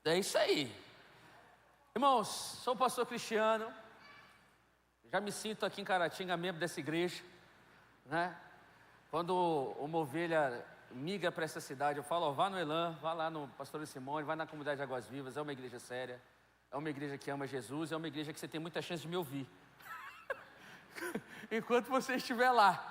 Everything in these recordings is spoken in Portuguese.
É isso aí. Irmãos, sou o pastor Cristiano. Já me sinto aqui em Caratinga, membro dessa igreja, né? Quando uma ovelha migra para essa cidade, eu falo, ó, vá no Elan, vá lá no Pastor Simone, vai na comunidade de Águas Vivas. É uma igreja séria, é uma igreja que ama Jesus, é uma igreja que você tem muita chance de me ouvir enquanto você estiver lá.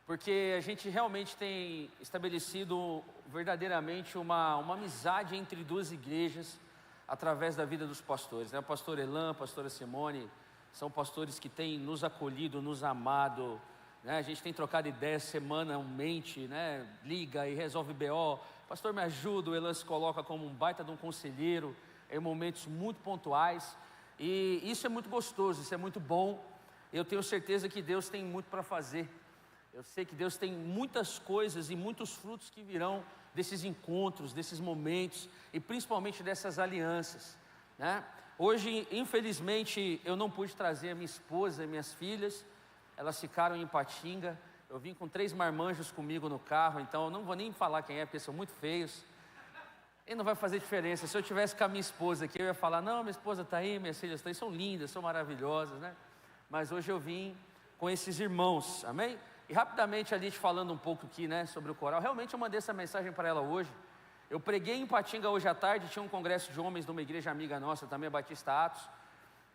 Porque a gente realmente tem estabelecido verdadeiramente uma amizade entre duas igrejas através da vida dos pastores, né? O pastor Elan, a pastora Simone, são pastores que têm nos acolhido, nos amado, né? A gente tem trocado ideias semanalmente, né? Liga e resolve BO. Pastor, me ajuda, o Elan se coloca como um baita de um conselheiro em momentos muito pontuais. E isso é muito gostoso, isso é muito bom. Eu tenho certeza que Deus tem muito para fazer. Eu sei que Deus tem muitas coisas e muitos frutos que virão desses encontros, desses momentos e principalmente dessas alianças, né? Hoje, infelizmente, eu não pude trazer a minha esposa e minhas filhas. Elas ficaram em Ipatinga. Eu vim com 3 marmanjos comigo no carro, então eu não vou nem falar quem é, porque são muito feios. E não vai fazer diferença. Se eu tivesse com a minha esposa aqui, eu ia falar, não, minha esposa está aí, minhas filhas estão aí, são lindas, são maravilhosas, né? Mas hoje eu vim com esses irmãos, amém? E rapidamente ali te falando um pouco aqui, né, sobre o coral. Realmente eu mandei essa mensagem para ela hoje. Eu preguei em Ipatinga hoje à tarde, tinha um congresso de homens de uma igreja amiga nossa, também a Batista Atos.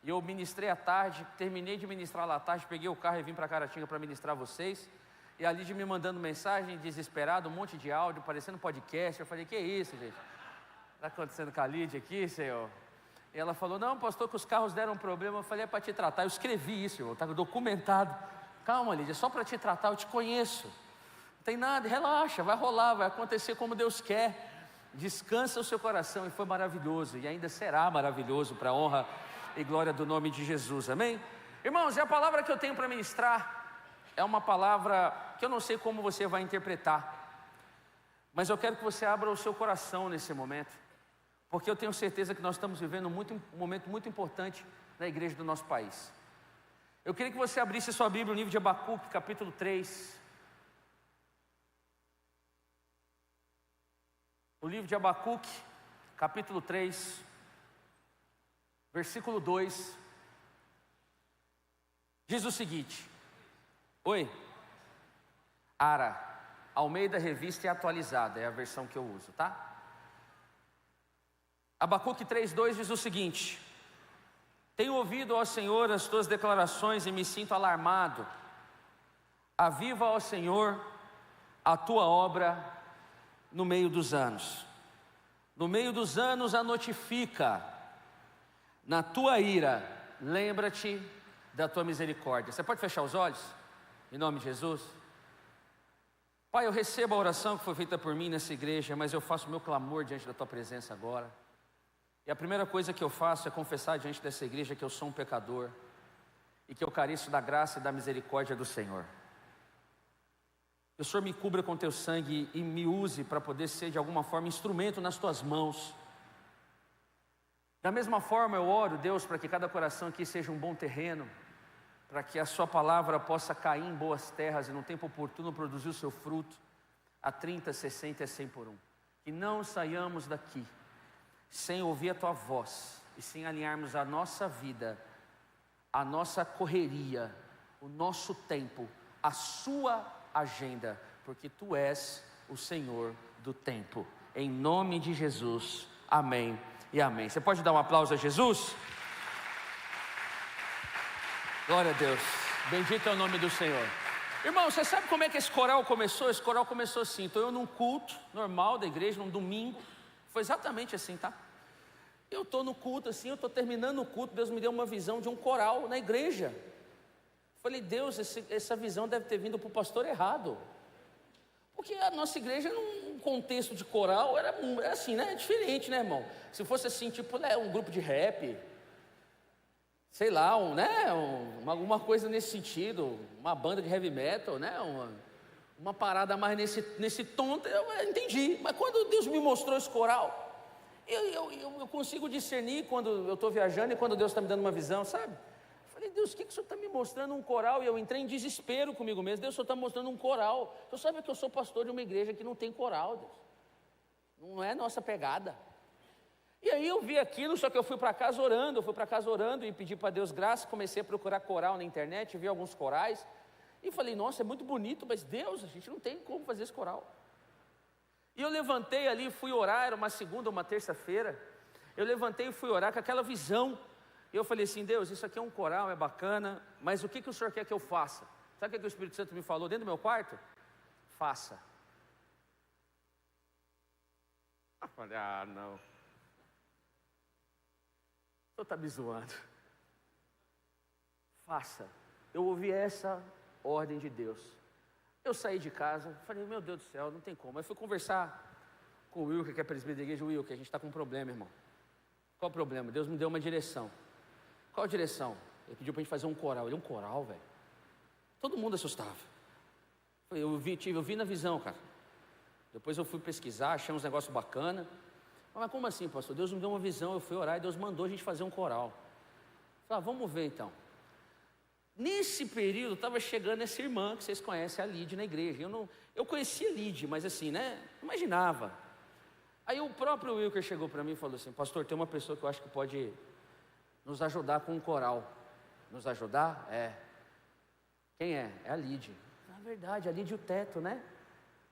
E eu ministrei à tarde, terminei de ministrar lá à tarde, peguei o carro e vim para Caratinga para ministrar vocês. E a Lídia me mandando mensagem, desesperado, um monte de áudio, parecendo podcast. Eu falei, que isso, gente? Está acontecendo com a Lídia aqui, Senhor? E ela falou, não, pastor, que os carros deram problema. Eu falei, é para te tratar. Eu escrevi isso, está documentado. Calma, Lídia, só para te tratar, eu te conheço. Não tem nada, relaxa, vai rolar, vai acontecer como Deus quer. Descansa o seu coração. E foi maravilhoso, e ainda será maravilhoso para a honra e glória do nome de Jesus, amém? Irmãos, e a palavra que eu tenho para ministrar é uma palavra que eu não sei como você vai interpretar, mas eu quero que você abra o seu coração nesse momento, porque eu tenho certeza que nós estamos vivendo um momento muito importante na igreja do nosso país. Eu queria que você abrisse sua Bíblia no livro de Abacuque, capítulo 3. O livro de Abacuque, capítulo 3, versículo 2, diz o seguinte: oi, Ara, Almeida Revista e Atualizada, é a versão que eu uso, tá? Abacuque 3:2 diz o seguinte: tenho ouvido, ó Senhor, as tuas declarações e me sinto alarmado. Aviva, ó Senhor, a tua obra no meio dos anos. No meio dos anos a notifica. Na tua ira, lembra-te da tua misericórdia. Você pode fechar os olhos? Em nome de Jesus. Pai, eu recebo a oração que foi feita por mim nessa igreja, mas eu faço o meu clamor diante da tua presença agora. E a primeira coisa que eu faço é confessar diante dessa igreja que eu sou um pecador e que eu careço da graça e da misericórdia do Senhor. Que o Senhor me cubra com teu sangue e me use para poder ser de alguma forma instrumento nas tuas mãos. Da mesma forma eu oro, Deus, para que cada coração aqui seja um bom terreno, para que a sua palavra possa cair em boas terras e no tempo oportuno produzir o seu fruto, a 30, 60 e 100 por um. Que não saiamos daqui sem ouvir a tua voz e sem alinharmos a nossa vida, a nossa correria, o nosso tempo, a sua agenda, porque tu és o Senhor do tempo. Em nome de Jesus, amém e amém. Você pode dar um aplauso a Jesus? Glória a Deus, bendito é o nome do Senhor. Irmão, você sabe como é que esse coral começou? Esse coral começou assim, estou eu num culto normal da igreja, num domingo. Foi exatamente assim, tá? Eu estou no culto assim, eu estou terminando o culto, Deus me deu uma visão de um coral na igreja. Falei, Deus, essa visão deve ter vindo para o pastor errado. Porque a nossa igreja, num contexto de coral, era assim, né? É diferente, né, irmão? Se fosse assim, tipo, né, um grupo de rap, sei lá, alguma coisa nesse sentido, uma banda de heavy metal, né? Uma parada mais nesse tom, eu entendi. Mas quando Deus me mostrou esse coral, eu consigo discernir quando eu estou viajando e quando Deus está me dando uma visão, sabe? Eu falei, Deus, o que o Senhor está me mostrando um coral? E eu entrei em desespero comigo mesmo. Deus, o Senhor está mostrando um coral. O Senhor sabe que eu sou pastor de uma igreja que não tem coral, Deus. Não é nossa pegada. E aí eu vi aquilo, só que eu fui para casa orando e pedi para Deus graça, comecei a procurar coral na internet, vi alguns corais, e falei, nossa, é muito bonito, mas Deus, a gente não tem como fazer esse coral. E eu levantei ali, fui orar, era uma segunda, uma terça-feira, eu levantei e fui orar com aquela visão, e eu falei assim, Deus, isso aqui é um coral, é bacana, mas o que o Senhor quer que eu faça? Sabe o que o Espírito Santo me falou dentro do meu quarto? Faça. Eu falei, não. O senhor está me zoando. Faça. Eu ouvi essa ordem de Deus. Eu saí de casa, falei, meu Deus do céu, não tem como. Aí fui conversar com o Wilker, que é presbítero da igreja. Wilker, a gente está com um problema, irmão. Qual o problema? Deus me deu uma direção. Qual a direção? Ele pediu para a gente fazer um coral. Ele, um coral, velho? Todo mundo assustava. Eu vi na visão, cara. Depois eu fui pesquisar, achei uns negócios bacanas. Mas como assim, pastor? Deus me deu uma visão, eu fui orar e Deus mandou a gente fazer um coral. Falei, vamos ver então. Nesse período estava chegando essa irmã que vocês conhecem, a Lide, na igreja. Eu conhecia a Lide, mas assim, né? Imaginava. Aí o próprio Wilker chegou para mim e falou assim, pastor, tem uma pessoa que eu acho que pode nos ajudar com um coral. Nos ajudar? É. Quem é? É a Lide. Na verdade, a Lide e o Teto, né?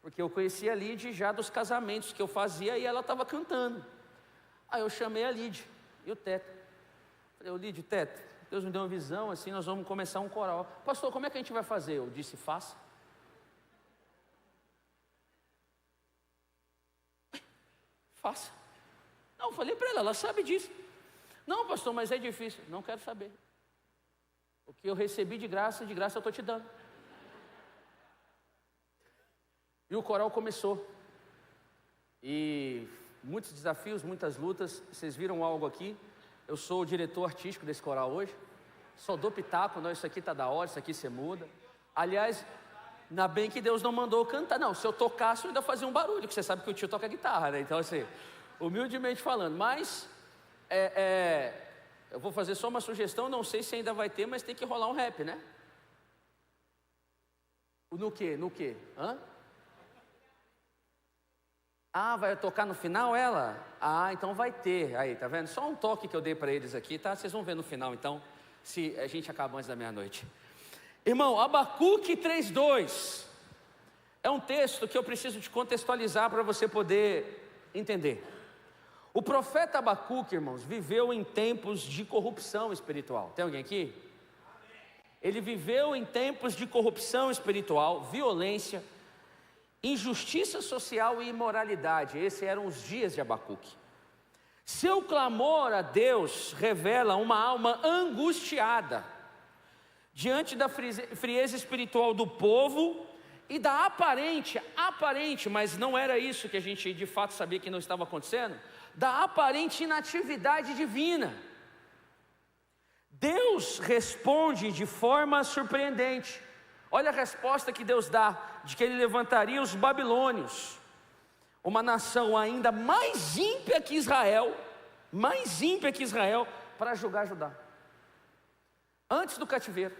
Porque eu conhecia a Lide já dos casamentos que eu fazia e ela estava cantando. Aí eu chamei a Lide e o Teto. Falei, Lide, Teto, Deus me deu uma visão, assim, nós vamos começar um coral. Pastor, como é que a gente vai fazer? Eu disse, faça. Faça. Não, eu falei para ela sabe disso. Não, pastor, mas é difícil. Não quero saber. O que eu recebi de graça eu estou te dando. E o coral começou. E muitos desafios, muitas lutas. Vocês viram algo aqui? Eu sou o diretor artístico desse coral hoje. Só dou pitaco, não, isso aqui tá da hora, isso aqui você muda. Aliás, ainda bem que Deus não mandou eu cantar. Não, se eu tocasse eu ainda fazia um barulho, porque você sabe que o tio toca guitarra, né? Então assim, humildemente falando. Mas, eu vou fazer só uma sugestão, não sei se ainda vai ter, mas tem que rolar um rap, né? No quê? Hã? Ah, vai tocar no final ela? Ah, então vai ter. Aí, tá vendo? Só um toque que eu dei para eles aqui, tá? Vocês vão ver no final, então, se a gente acaba antes da meia-noite. Irmão, Abacuque 3:2 é um texto que eu preciso te contextualizar para você poder entender. O profeta Abacuque, irmãos, viveu em tempos de corrupção espiritual. Tem alguém aqui? Ele viveu em tempos de corrupção espiritual, violência, injustiça social e imoralidade. Esses eram os dias de Abacuque. Seu clamor a Deus revela uma alma angustiada diante da frieza espiritual do povo e da aparente, mas não era isso que a gente de fato sabia que não estava acontecendo, da aparente inatividade divina. Deus responde de forma surpreendente. Olha a resposta que Deus dá, de que Ele levantaria os babilônios, uma nação ainda mais ímpia que Israel, para julgar Judá, antes do cativeiro.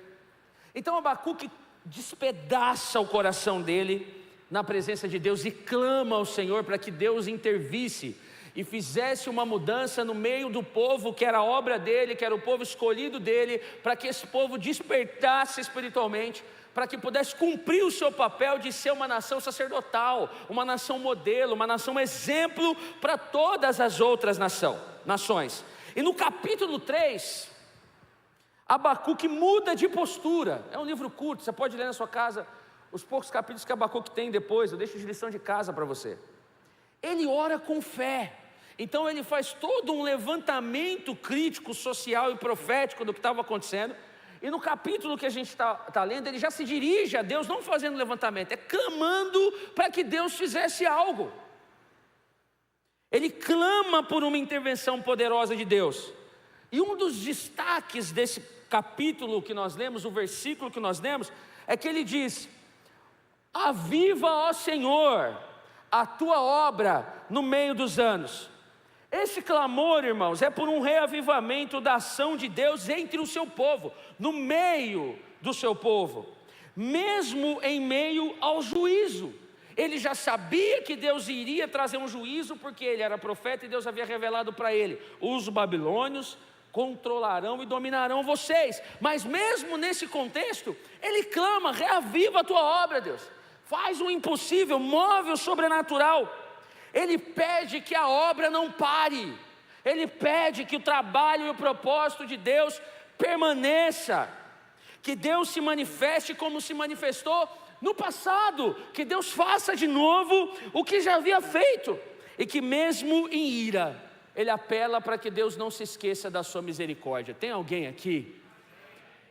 Então Abacuque despedaça o coração dele na presença de Deus e clama ao Senhor para que Deus intervisse e fizesse uma mudança no meio do povo que era obra dele, que era o povo escolhido dele, para que esse povo despertasse espiritualmente, para que pudesse cumprir o seu papel de ser uma nação sacerdotal, uma nação modelo, uma nação exemplo para todas as outras nações. E no capítulo 3, Abacuque muda de postura. É um livro curto, você pode ler na sua casa os poucos capítulos que Abacuque tem depois, eu deixo de lição de casa para você. Ele ora com fé. Então ele faz todo um levantamento crítico, social e profético do que estava acontecendo. E no capítulo que a gente está lendo, ele já se dirige a Deus, não fazendo levantamento, é clamando para que Deus fizesse algo. Ele clama por uma intervenção poderosa de Deus. E um dos destaques desse capítulo que nós lemos, o versículo que nós lemos, é que ele diz: aviva, ó Senhor, a tua obra no meio dos anos. Esse clamor, irmãos, é por um reavivamento da ação de Deus entre o seu povo, no meio do seu povo, mesmo em meio ao juízo. Ele já sabia que Deus iria trazer um juízo, porque ele era profeta e Deus havia revelado para ele: os babilônios controlarão e dominarão vocês. Mas mesmo nesse contexto, ele clama: reaviva a tua obra, Deus, faz o impossível, move o sobrenatural. Ele pede que a obra não pare, ele pede que o trabalho e o propósito de Deus permaneça, que Deus se manifeste como se manifestou no passado, que Deus faça de novo o que já havia feito, e que mesmo em ira, ele apela para que Deus não se esqueça da sua misericórdia. Tem alguém aqui?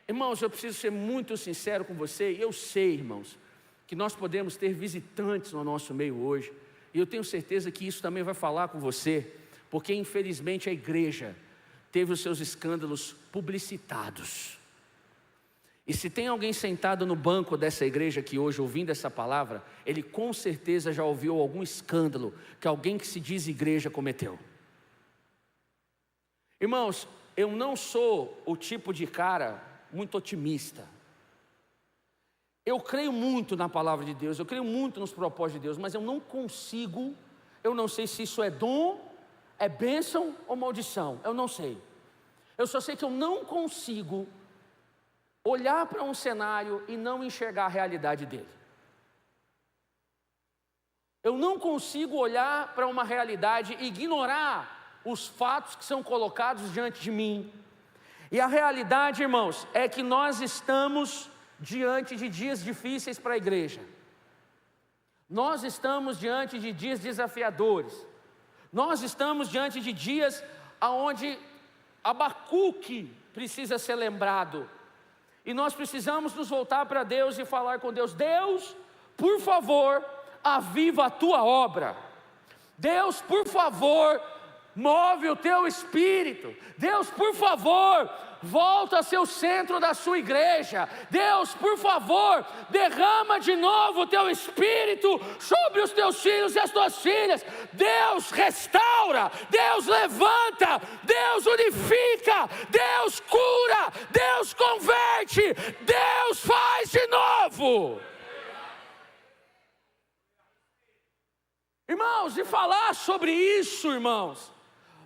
Irmãos, eu preciso ser muito sincero com você. Eu sei, irmãos, que nós podemos ter visitantes no nosso meio hoje, e eu tenho certeza que isso também vai falar com você, porque infelizmente a igreja teve os seus escândalos publicitados. E se tem alguém sentado no banco dessa igreja aqui hoje ouvindo essa palavra, ele com certeza já ouviu algum escândalo que alguém que se diz igreja cometeu. Irmãos, eu não sou o tipo de cara muito otimista. Eu creio muito na palavra de Deus, eu creio muito nos propósitos de Deus, mas eu não consigo, eu não sei se isso é dom, é bênção ou maldição, eu não sei. Eu só sei que eu não consigo olhar para um cenário e não enxergar a realidade dele. Eu não consigo olhar para uma realidade e ignorar os fatos que são colocados diante de mim. E a realidade, irmãos, é que nós estamos diante de dias difíceis para a igreja. Nós estamos diante de dias desafiadores. Nós estamos diante de dias onde Abacuque precisa ser lembrado. E nós precisamos nos voltar para Deus e falar com Deus: Deus, por favor, aviva a tua obra. Deus, por favor, move o teu espírito. Deus, por favor, volta a ser o centro da sua igreja. Deus, por favor, derrama de novo o teu espírito sobre os teus filhos e as tuas filhas. Deus restaura, Deus levanta, Deus unifica, Deus cura, Deus converte, Deus faz de novo. Irmãos, e falar sobre isso, irmãos,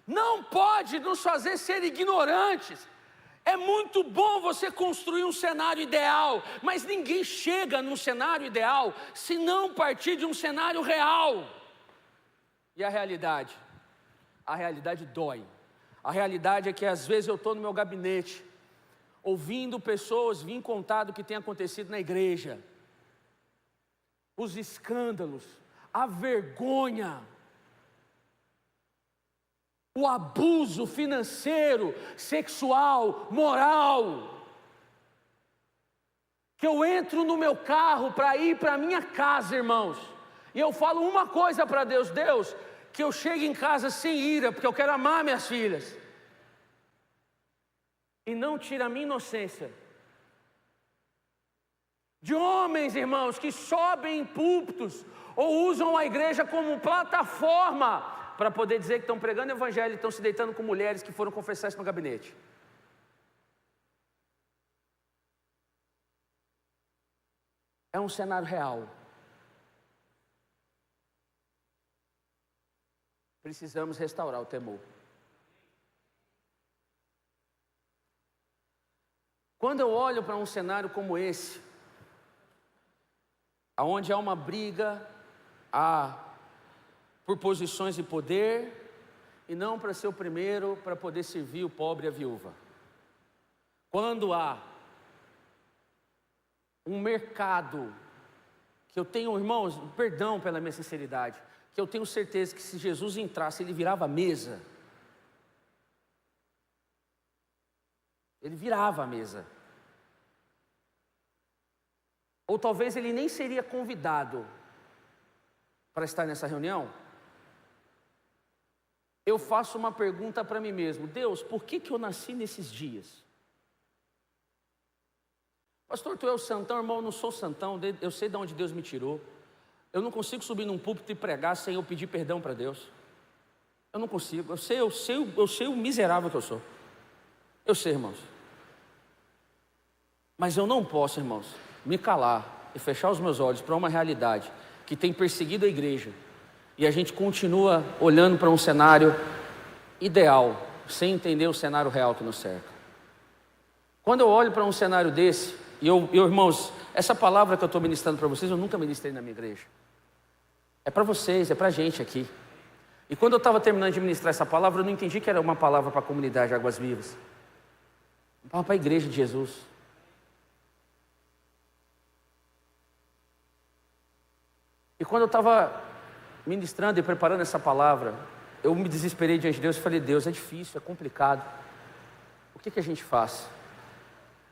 não pode nos fazer ser ignorantes. É muito bom você construir um cenário ideal, mas ninguém chega num cenário ideal se não partir de um cenário real. E a realidade dói. A realidade é que às vezes eu estou no meu gabinete, ouvindo pessoas vir contar do que tem acontecido na igreja, os escândalos, a vergonha, o abuso financeiro, sexual, moral. Que eu entro no meu carro para ir para a minha casa, irmãos, e eu falo uma coisa para Deus: Deus, que eu chegue em casa sem ira, porque eu quero amar minhas filhas, e não tira a minha inocência. De homens, irmãos, que sobem em púlpitos ou usam a igreja como plataforma para poder dizer que estão pregando o evangelho e estão se deitando com mulheres que foram confessar isso no gabinete. É um cenário real. Precisamos restaurar o temor. Quando eu olho para um cenário como esse, onde há uma briga por posições de poder, e não para ser o primeiro, para poder servir o pobre e a viúva. Quando há um mercado, que eu tenho, irmãos, perdão pela minha sinceridade, que eu tenho certeza que se Jesus entrasse, ele virava a mesa. Ele virava a mesa. Ou talvez ele nem seria convidado para estar nessa reunião. Eu faço uma pergunta para mim mesmo: Deus, por que eu nasci nesses dias? Pastor, tu é o santão. Irmão, eu não sou santão, eu sei de onde Deus me tirou. Eu não consigo subir num púlpito e pregar sem eu pedir perdão para Deus. Eu não consigo, eu sei o miserável que eu sou. Eu sei, irmãos. Mas eu não posso, irmãos, me calar e fechar os meus olhos para uma realidade que tem perseguido a igreja, e a gente continua olhando para um cenário ideal, sem entender o cenário real que nos cerca. Quando eu olho para um cenário desse, irmãos, essa palavra que eu estou ministrando para vocês, eu nunca ministrei na minha igreja. É para vocês, é para a gente aqui. E quando eu estava terminando de ministrar essa palavra, eu não entendi que era uma palavra para a comunidade Águas Vivas. Uma palavra para a igreja de Jesus. E quando eu estava ministrando e preparando essa palavra, eu me desesperei diante de Deus e falei: Deus, é difícil, é complicado. O que a gente faz?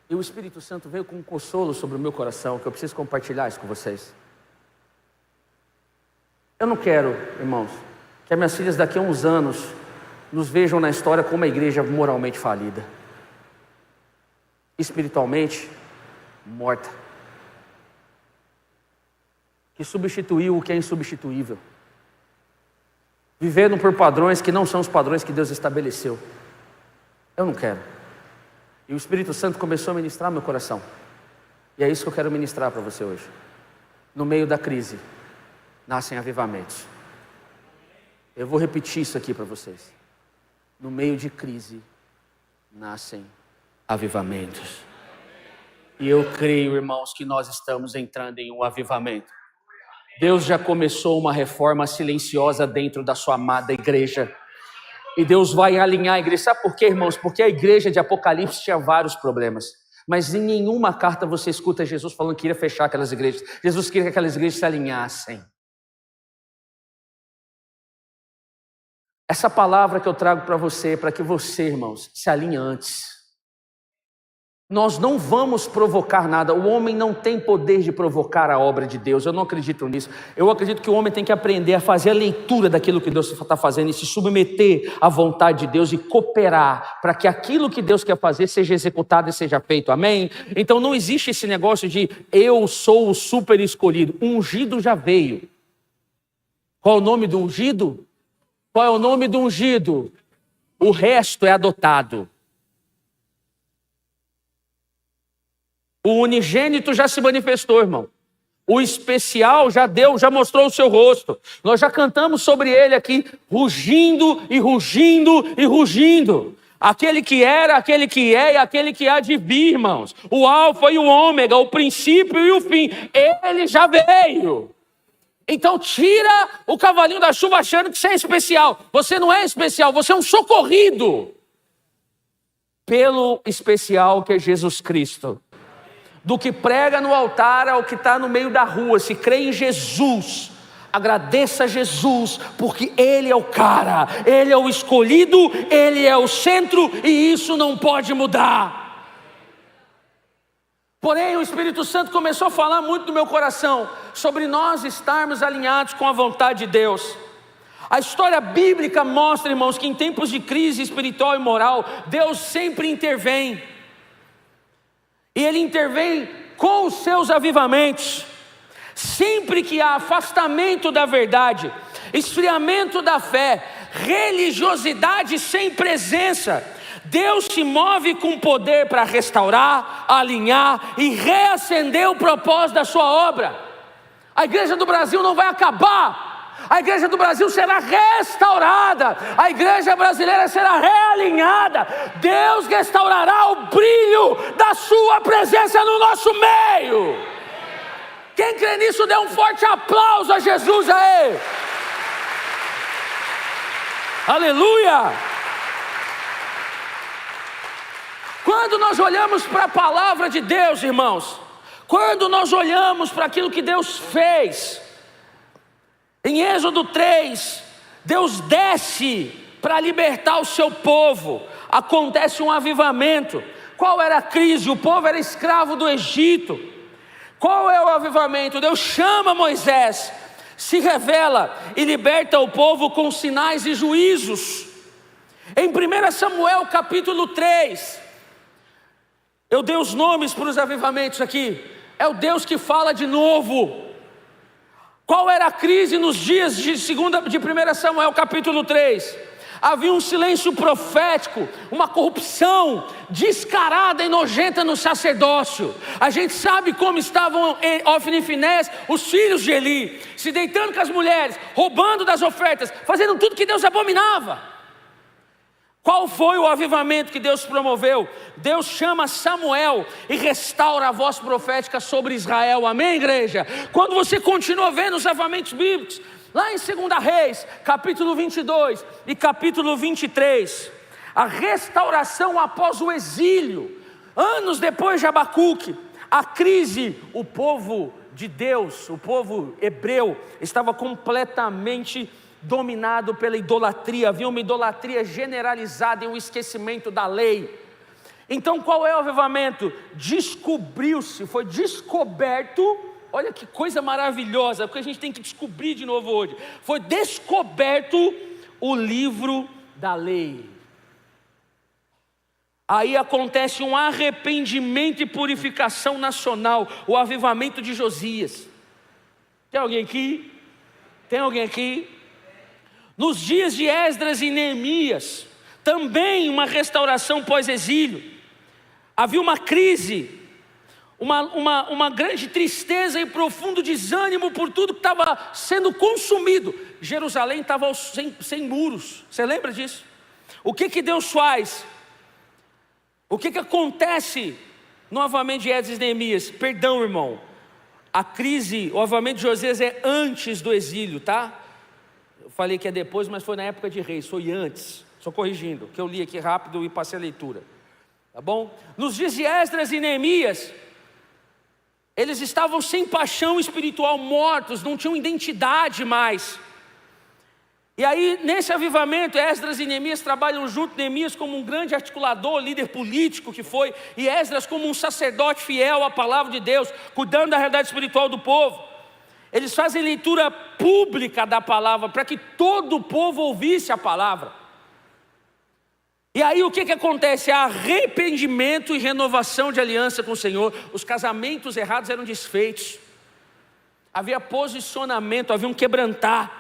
E o Espírito Santo veio com um consolo sobre o meu coração, que eu preciso compartilhar isso com vocês. Eu não quero, irmãos, que as minhas filhas daqui a uns anos nos vejam na história como uma igreja moralmente falida, espiritualmente morta, que substituiu o que é insubstituível, vivendo por padrões que não são os padrões que Deus estabeleceu. Eu não quero. E o Espírito Santo começou a ministrar meu coração, e é isso que eu quero ministrar para você hoje. No meio da crise nascem avivamentos. Eu vou repetir isso aqui para vocês. No meio de crise nascem avivamentos. E eu creio, irmãos, que nós estamos entrando em um avivamento. Deus já começou uma reforma silenciosa dentro da sua amada igreja. E Deus vai alinhar a igreja. Sabe por quê, irmãos? Porque a igreja de Apocalipse tinha vários problemas. Mas em nenhuma carta você escuta Jesus falando que iria fechar aquelas igrejas. Jesus queria que aquelas igrejas se alinhassem. Essa palavra que eu trago para você, para que você, irmãos, se alinhe antes. Nós não vamos provocar nada. O homem não tem poder de provocar a obra de Deus. Eu não acredito nisso. Eu acredito que o homem tem que aprender a fazer a leitura daquilo que Deus está fazendo e se submeter à vontade de Deus e cooperar para que aquilo que Deus quer fazer seja executado e seja feito. Amém? Então não existe esse negócio de eu sou o super escolhido. O ungido já veio. Qual é o nome do ungido? Qual é o nome do ungido? O resto é adotado. O unigênito já se manifestou, irmão. O especial já deu, já mostrou o seu rosto. Nós já cantamos sobre ele aqui, rugindo e rugindo e rugindo. Aquele que era, aquele que é e aquele que há de vir, irmãos. O alfa e o ômega, o princípio e o fim. Ele já veio. Então tira o cavalinho da chuva achando que você é especial. Você não é especial, você é um socorrido pelo especial que é Jesus Cristo. Do que prega no altar ao que está no meio da rua, se crê em Jesus, agradeça a Jesus, porque Ele é o cara, Ele é o escolhido, Ele é o centro, e isso não pode mudar. Porém, o Espírito Santo começou a falar muito no meu coração, sobre nós estarmos alinhados com a vontade de Deus. A história bíblica mostra, irmãos, que em tempos de crise espiritual e moral, Deus sempre intervém. E Ele intervém com os seus avivamentos. Sempre que há afastamento da verdade, esfriamento da fé, religiosidade sem presença, Deus se move com poder para restaurar, alinhar e reacender o propósito da sua obra. A igreja do Brasil não vai acabar. A igreja do Brasil será restaurada, a igreja brasileira será realinhada. Deus restaurará o brilho da sua presença no nosso meio. Quem crê nisso, dê um forte aplauso a Jesus aí. Aleluia! Quando nós olhamos para a palavra de Deus, irmãos, quando nós olhamos para aquilo que Deus fez, em Êxodo 3, Deus desce para libertar o seu povo. Acontece um avivamento. Qual era a crise? O povo era escravo do Egito. Qual é o avivamento? Deus chama Moisés, se revela e liberta o povo com sinais e juízos. Em 1 Samuel capítulo 3, eu dei os nomes para os avivamentos aqui. É o Deus que fala de novo. Qual era a crise nos dias de 1 Samuel capítulo 3? Havia um silêncio profético, uma corrupção descarada e nojenta no sacerdócio. A gente sabe como estavam Ofni e Finés, os filhos de Eli, se deitando com as mulheres, roubando das ofertas, fazendo tudo que Deus abominava. Qual foi o avivamento que Deus promoveu? Deus chama Samuel e restaura a voz profética sobre Israel. Amém, igreja? Quando você continua vendo os avivamentos bíblicos, lá em 2 Reis, capítulo 22 e capítulo 23, a restauração após o exílio, anos depois de Abacuque, a crise, o povo de Deus, o povo hebreu, estava completamente dominado pela idolatria. Havia uma idolatria generalizada e um esquecimento da lei. Então qual é o avivamento? Descobriu-se, foi descoberto. Olha que coisa maravilhosa, porque a gente tem que descobrir de novo hoje. Foi descoberto o livro da lei. Aí acontece um arrependimento e purificação nacional, o avivamento de Josias. Tem alguém aqui? Tem alguém aqui? Nos dias de Esdras e Neemias, também uma restauração pós-exílio. Havia uma crise, uma grande tristeza e profundo desânimo por tudo que estava sendo consumido. Jerusalém estava sem muros, você lembra disso? O que Deus faz? O que acontece novamente de Esdras e Neemias? Perdão, irmão, a crise, o avivamento de Josias é antes do exílio, tá? Eu falei que é depois, mas foi na época de reis, foi antes. Só corrigindo, que eu li aqui rápido e passei a leitura, tá bom? Nos dias de Esdras e Neemias, eles estavam sem paixão espiritual, mortos, não tinham identidade mais. E aí, nesse avivamento, Esdras e Neemias trabalham junto. Neemias como um grande articulador, líder político que foi, e Esdras como um sacerdote fiel à palavra de Deus, cuidando da realidade espiritual do povo. Eles fazem leitura pública da palavra, para que todo o povo ouvisse a palavra. E aí o que acontece? Há arrependimento e renovação de aliança com o Senhor. Os casamentos errados eram desfeitos, havia posicionamento, havia um quebrantar.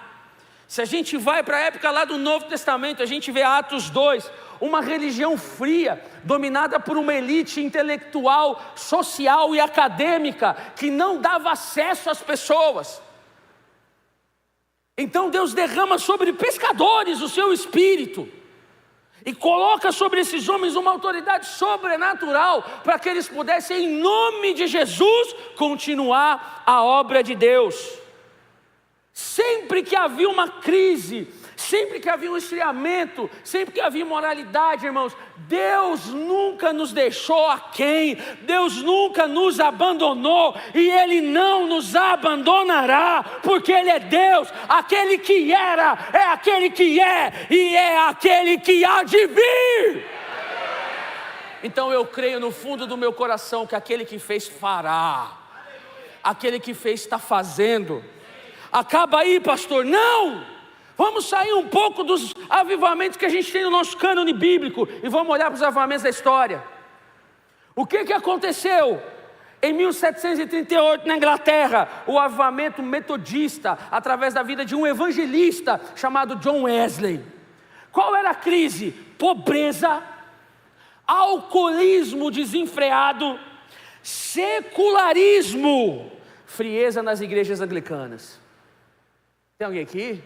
Se a gente vai para a época lá do Novo Testamento, a gente vê Atos 2, uma religião fria, dominada por uma elite intelectual, social e acadêmica, que não dava acesso às pessoas. Então Deus derrama sobre pescadores o seu espírito, e coloca sobre esses homens uma autoridade sobrenatural, para que eles pudessem, em nome de Jesus, continuar a obra de Deus. Sempre que havia uma crise, sempre que havia um esfriamento, sempre que havia imoralidade, irmãos, Deus nunca nos deixou aquém, Deus nunca nos abandonou, e Ele não nos abandonará, porque Ele é Deus. Aquele que era, é aquele que é, e é aquele que há de vir. Então eu creio no fundo do meu coração que aquele que fez fará, aquele que fez está fazendo. Acaba aí, pastor? Não! Vamos sair um pouco dos avivamentos que a gente tem no nosso cânone bíblico e vamos olhar para os avivamentos da história. O que aconteceu? Em 1738, na Inglaterra, o avivamento metodista, através da vida de um evangelista chamado John Wesley. Qual era a crise? Pobreza, alcoolismo desenfreado, secularismo, frieza nas igrejas anglicanas. Tem alguém aqui?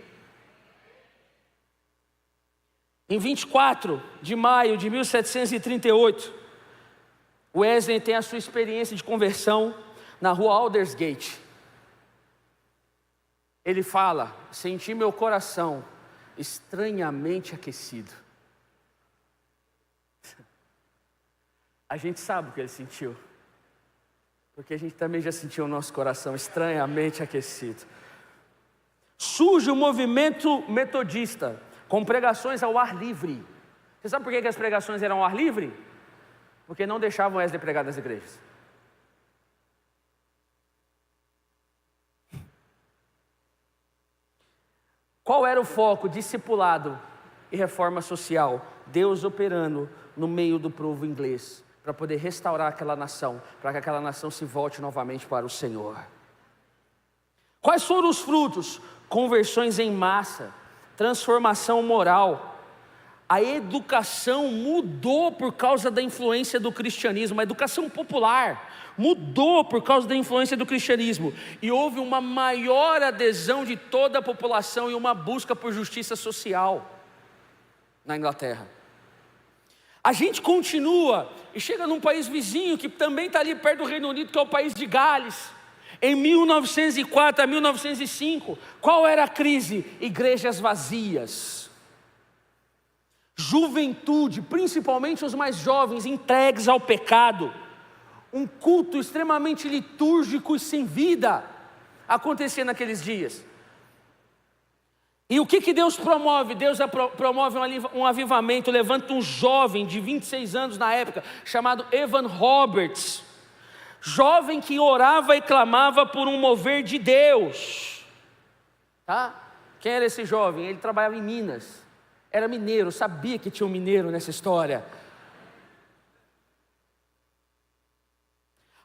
Em 24 de maio de 1738, Wesley tem a sua experiência de conversão na rua Aldersgate. Ele fala: senti meu coração estranhamente aquecido. A gente sabe o que ele sentiu, porque a gente também já sentiu o nosso coração estranhamente aquecido. Surge o movimento metodista, com pregações ao ar livre. Você sabe por que as pregações eram ao ar livre? Porque não deixavam Wesley pregar nas igrejas. Qual era o foco? Discipulado e reforma social. Deus operando no meio do povo inglês, para poder restaurar aquela nação, para que aquela nação se volte novamente para o Senhor. Quais foram os frutos? Conversões em massa, transformação moral, a educação mudou por causa da influência do cristianismo, a educação popular mudou por causa da influência do cristianismo, e houve uma maior adesão de toda a população e uma busca por justiça social na Inglaterra. A gente continua e chega num país vizinho que também está ali perto do Reino Unido, que é o país de Gales. Em 1904 a 1905, qual era a crise? Igrejas vazias, juventude, principalmente os mais jovens, entregues ao pecado, um culto extremamente litúrgico e sem vida acontecia naqueles dias. E o que Deus promove? Deus promove um avivamento, levanta um jovem de 26 anos na época, chamado Evan Roberts, jovem que orava e clamava por um mover de Deus, tá? Quem era esse jovem? Ele trabalhava em Minas, era mineiro, sabia que tinha um mineiro nessa história.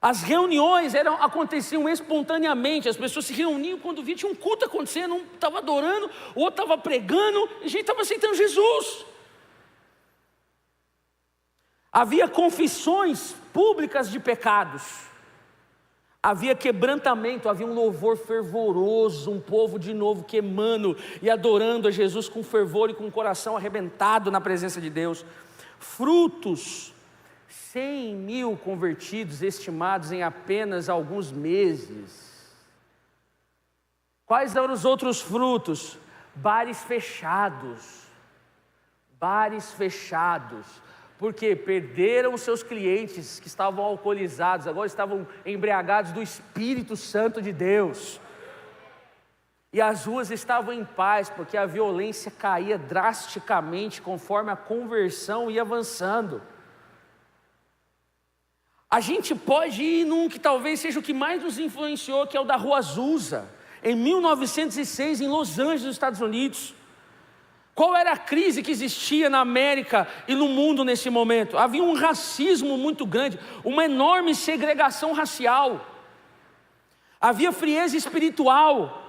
As reuniões aconteciam espontaneamente, as pessoas se reuniam quando via, tinha um culto acontecendo, um estava adorando, o outro estava pregando, e a gente estava aceitando Jesus. Havia confissões públicas de pecados, havia quebrantamento, havia um louvor fervoroso, um povo de novo queimando e adorando a Jesus com fervor e com o coração arrebentado na presença de Deus. Frutos: 100.000 convertidos estimados em apenas alguns meses. Quais eram os outros frutos? Bares fechados. Bares fechados. Porque perderam seus clientes que estavam alcoolizados, agora estavam embriagados do Espírito Santo de Deus. E as ruas estavam em paz, porque a violência caía drasticamente conforme a conversão ia avançando. A gente pode ir num que talvez seja o que mais nos influenciou, que é o da Rua Azusa, em 1906, em Los Angeles, nos Estados Unidos. Qual era a crise que existia na América e no mundo nesse momento? Havia um racismo muito grande, uma enorme segregação racial, havia frieza espiritual,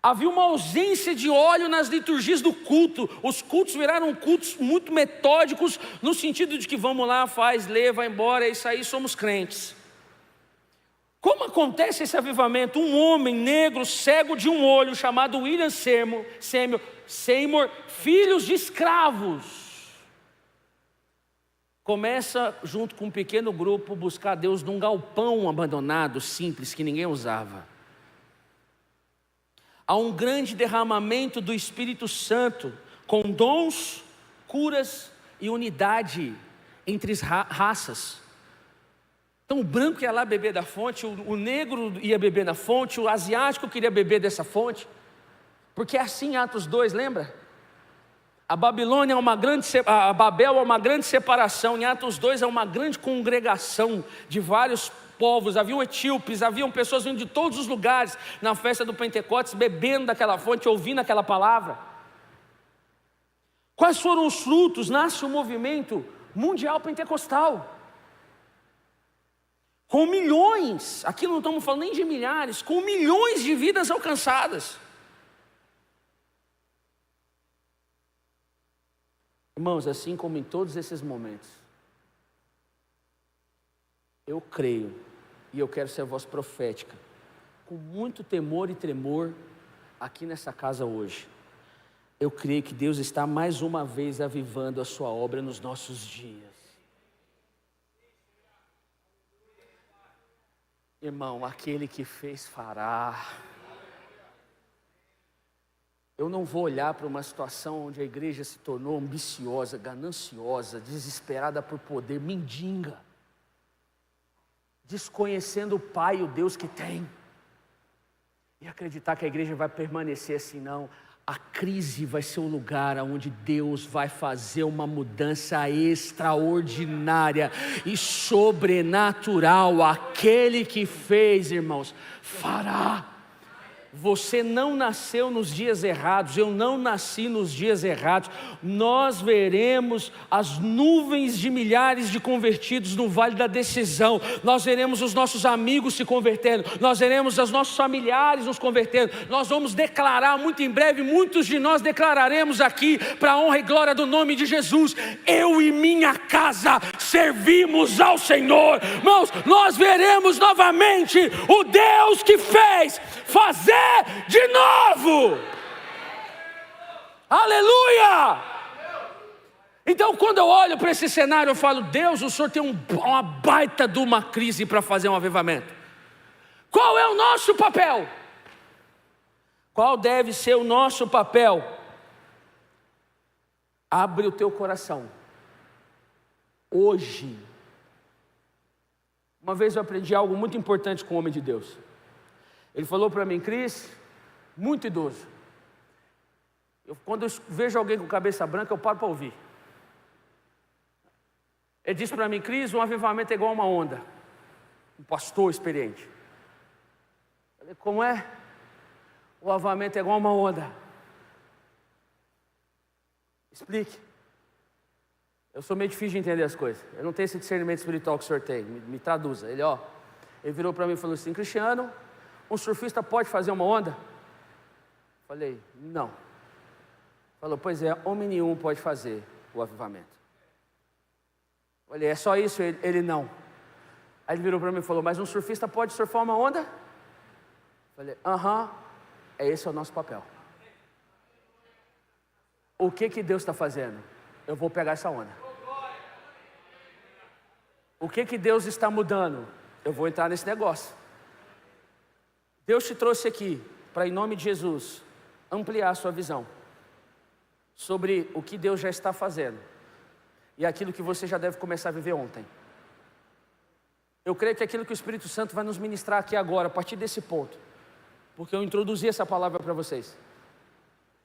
havia uma ausência de óleo nas liturgias do culto. Os cultos viraram cultos muito metódicos, no sentido de que vamos lá, faz, lê, vai embora, é isso aí, somos crentes. Como acontece esse avivamento? Um homem negro, cego de um olho, chamado William Seymour, filhos de escravos, começa junto com um pequeno grupo buscar Deus num galpão abandonado, simples, que ninguém usava. Há um grande derramamento do Espírito Santo, com dons, curas e unidade entre as raças. Então o branco ia lá beber da fonte, o negro ia beber na fonte, o asiático queria beber dessa fonte, porque é assim em Atos 2, lembra? A Babel é uma grande separação, em Atos 2 é uma grande congregação de vários povos, haviam etíopes, haviam pessoas vindo de todos os lugares na festa do Pentecostes, bebendo daquela fonte, ouvindo aquela palavra. Quais foram os frutos? Nasce um movimento mundial pentecostal, com milhões, aqui não estamos falando nem de milhares, com milhões de vidas alcançadas. Irmãos, assim como em todos esses momentos, eu creio, e eu quero ser a voz profética, com muito temor e tremor, aqui nessa casa hoje. Eu creio que Deus está mais uma vez avivando a sua obra nos nossos dias. Irmão, aquele que fez fará. Eu não vou olhar para uma situação onde a igreja se tornou ambiciosa, gananciosa, desesperada por poder, mendiga, desconhecendo o Pai e o Deus que tem, e acreditar que a igreja vai permanecer assim. Não, a crise vai ser o lugar onde Deus vai fazer uma mudança extraordinária e sobrenatural. Aquele que fez, irmãos, fará. Você não nasceu nos dias errados, eu não nasci nos dias errados. Nós veremos as nuvens de milhares de convertidos no vale da decisão. Nós veremos os nossos amigos se convertendo, nós veremos os nossos familiares nos convertendo. Nós vamos declarar muito em breve, muitos de nós declararemos aqui, para a honra e glória do nome de Jesus: eu e minha casa servimos ao Senhor. Irmãos, nós veremos novamente o Deus que fez fazer de novo. Aleluia! Então, quando eu olho para esse cenário, eu falo: Deus, o Senhor tem uma baita de uma crise para fazer um avivamento. Qual é o nosso papel? Qual deve ser o nosso papel? Abre o teu coração. Hoje. Uma vez eu aprendi algo muito importante com um homem de Deus. Ele falou para mim: Cris, muito idoso, quando eu vejo alguém com cabeça branca, eu paro para ouvir. Ele disse para mim: Cris, um avivamento é igual a uma onda. Um pastor experiente. Eu falei: como é? O avivamento é igual a uma onda. Explique. Eu sou meio difícil de entender as coisas. Eu não tenho esse discernimento espiritual que o senhor tem. Me traduza. Ele virou para mim e falou assim: Cristiano, um surfista pode fazer uma onda? Falei: não. Falou: pois é, homem nenhum pode fazer o avivamento. Falei: é só isso? Ele não. Aí ele virou para mim e falou: mas um surfista pode surfar uma onda? Falei: aham, esse é o nosso papel. O que Deus está fazendo? Eu vou pegar essa onda. O que Deus está mudando? Eu vou entrar nesse negócio. Deus te trouxe aqui para, em nome de Jesus, ampliar a sua visão sobre o que Deus já está fazendo e aquilo que você já deve começar a viver ontem. Eu creio que aquilo que o Espírito Santo vai nos ministrar aqui agora, a partir desse ponto, porque eu introduzi essa palavra para vocês,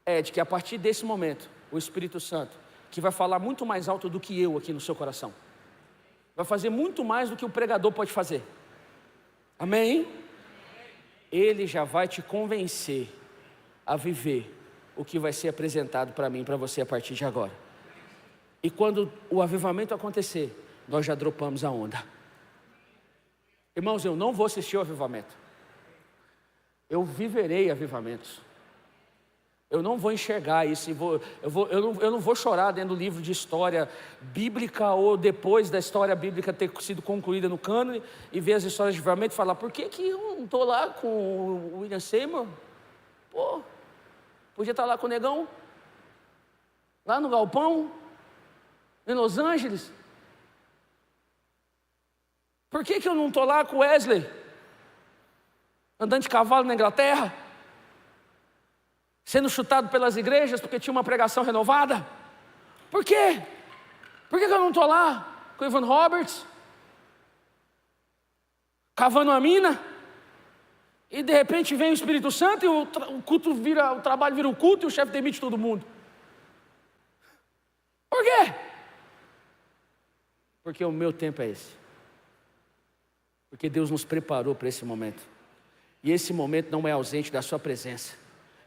é de que a partir desse momento, o Espírito Santo, que vai falar muito mais alto do que eu aqui no seu coração, vai fazer muito mais do que o pregador pode fazer. Amém? Ele já vai te convencer a viver o que vai ser apresentado para mim e para você a partir de agora. E quando o avivamento acontecer, nós já dropamos a onda. Irmãos, eu não vou assistir o avivamento. Eu viverei avivamentos. Eu não vou enxergar isso. Eu não vou chorar dentro do livro de história bíblica, ou depois da história bíblica ter sido concluída no cânone, e ver as histórias de avivamento e falar: por que eu não estou lá com o William Seymour? Pô, podia estar lá com o Negão, lá no Galpão, em Los Angeles. Por que eu não estou lá com o Wesley, andando de cavalo na Inglaterra, sendo chutado pelas igrejas porque tinha uma pregação renovada? Por quê? Por que eu não estou lá com o Evan Roberts, cavando uma mina, e de repente vem o Espírito Santo e o culto vira, o trabalho vira um culto e o chefe demite todo mundo? Por quê? Porque o meu tempo é esse. Porque Deus nos preparou para esse momento. E esse momento não é ausente da sua presença.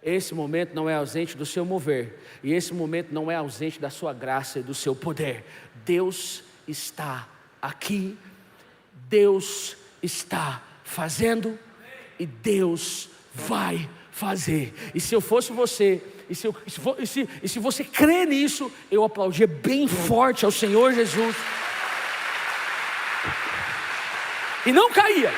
Esse momento não é ausente do seu mover. E esse momento não é ausente da sua graça e do seu poder. Deus está aqui. Deus está fazendo. E Deus vai fazer. E se eu fosse você, e se você crê nisso, eu aplaudia bem forte ao Senhor Jesus. E não caía.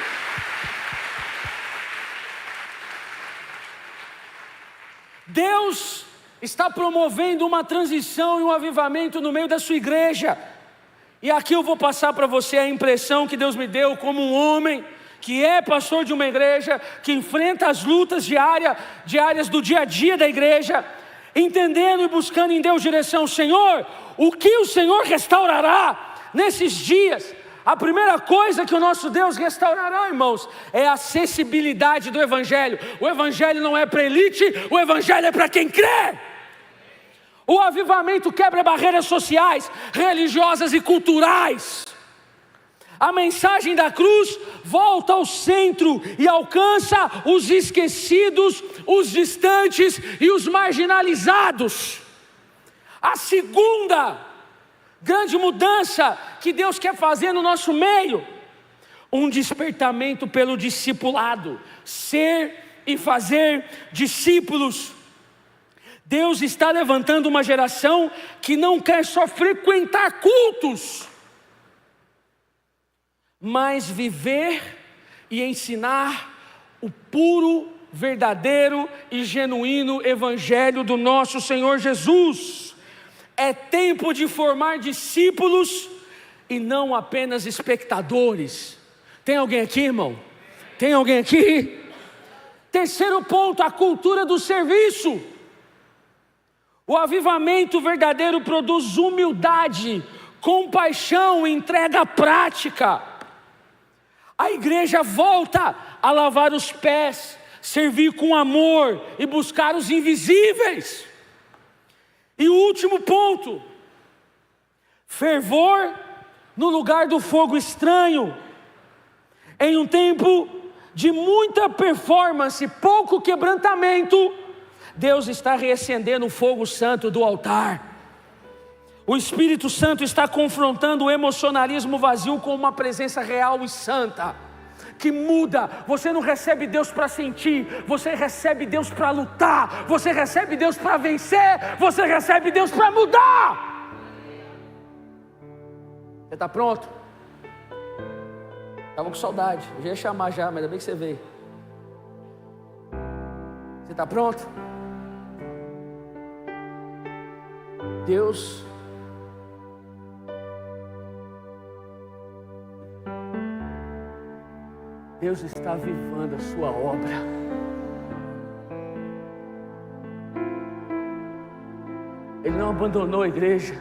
Deus está promovendo uma transição e um avivamento no meio da sua igreja. E aqui eu vou passar para você a impressão que Deus me deu como um homem que é pastor de uma igreja, que enfrenta as lutas diárias do dia a dia da igreja, entendendo e buscando em Deus direção. Senhor, o que o Senhor restaurará nesses dias? A primeira coisa que o nosso Deus restaurará, irmãos, é a acessibilidade do Evangelho. O Evangelho não é para elite, o Evangelho é para quem crê. O avivamento quebra barreiras sociais, religiosas e culturais. A mensagem da cruz volta ao centro e alcança os esquecidos, os distantes e os marginalizados. A segunda grande mudança que Deus quer fazer no nosso meio, um despertamento pelo discipulado, ser e fazer discípulos. Deus está levantando uma geração que não quer só frequentar cultos, mas viver e ensinar o puro, verdadeiro e genuíno Evangelho do nosso Senhor Jesus. É tempo de formar discípulos e não apenas espectadores. Tem alguém aqui, irmão? Tem alguém aqui? Terceiro ponto, a cultura do serviço. O avivamento verdadeiro produz humildade, compaixão, entrega prática. A igreja volta a lavar os pés, servir com amor e buscar os invisíveis. E o último ponto, fervor no lugar do fogo estranho. Em um tempo de muita performance, pouco quebrantamento, Deus está reacendendo o fogo santo do altar. O Espírito Santo está confrontando o emocionalismo vazio com uma presença real e santa, que muda. Você não recebe Deus para sentir, você recebe Deus para lutar, você recebe Deus para vencer, você recebe Deus para mudar. Você está pronto? Estava com saudade, eu já ia chamar já, mas ainda bem que você veio. Você está pronto? Deus está avivando a sua obra. Ele não abandonou a igreja.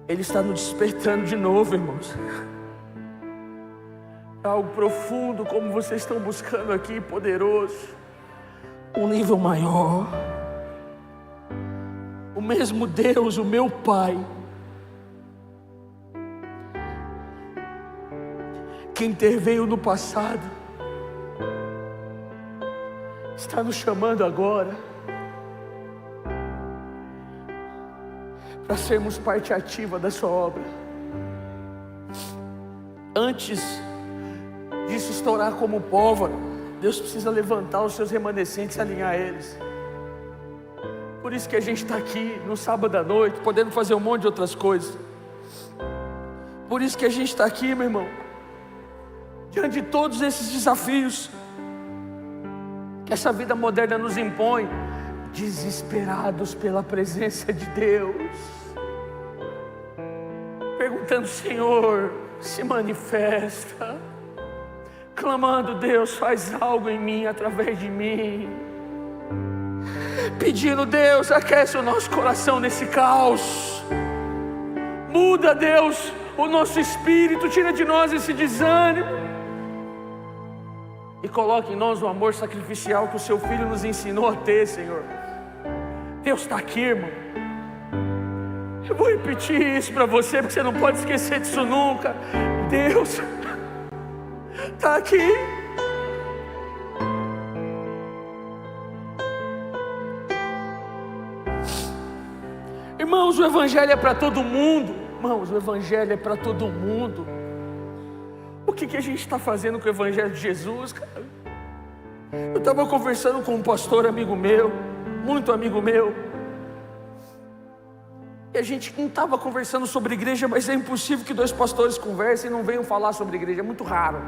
Ele está nos despertando de novo, irmãos. Algo profundo, como vocês estão buscando aqui, poderoso. Um nível maior. O mesmo Deus, o meu Pai, que interveio no passado, está nos chamando agora para sermos parte ativa da sua obra. Antes disso estourar como pólvora, Deus precisa levantar os seus remanescentes e alinhar eles. Por isso que a gente está aqui no sábado à noite, podendo fazer um monte de outras coisas. Por isso que a gente está aqui, meu irmão, diante de todos esses desafios que essa vida moderna nos impõe, desesperados pela presença de Deus, perguntando: Senhor, se manifesta, clamando: Deus, faz algo em mim, através de mim, pedindo: Deus, aquece o nosso coração nesse caos, muda, Deus, o nosso espírito, tira de nós esse desânimo e coloca em nós o amor sacrificial que o seu Filho nos ensinou a ter, Senhor. Deus está aqui, irmão. Eu vou repetir isso para você, porque você não pode esquecer disso nunca. Deus está aqui. Irmãos, o Evangelho é para todo mundo. Irmãos, o Evangelho é para todo mundo. O que a gente está fazendo com o Evangelho de Jesus, cara? Eu estava conversando com um pastor amigo meu, muito amigo meu, e a gente não estava conversando sobre igreja, mas é impossível que dois pastores conversem e não venham falar sobre igreja, é muito raro.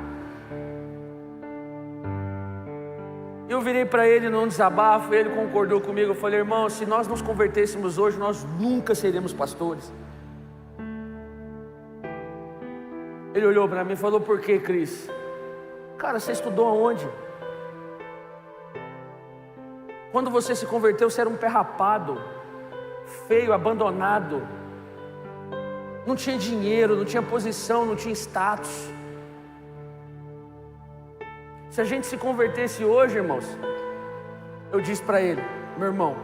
Eu virei para ele num desabafo, ele concordou comigo. Eu falei: irmão, se nós nos convertêssemos hoje, nós nunca seríamos pastores. Ele olhou para mim e falou: por que, Cris? Cara, você estudou aonde? Quando você se converteu, você era um pé rapado, feio, abandonado, não tinha dinheiro, não tinha posição, não tinha status. Se a gente se convertesse hoje, irmãos, Eu disse para ele: meu irmão,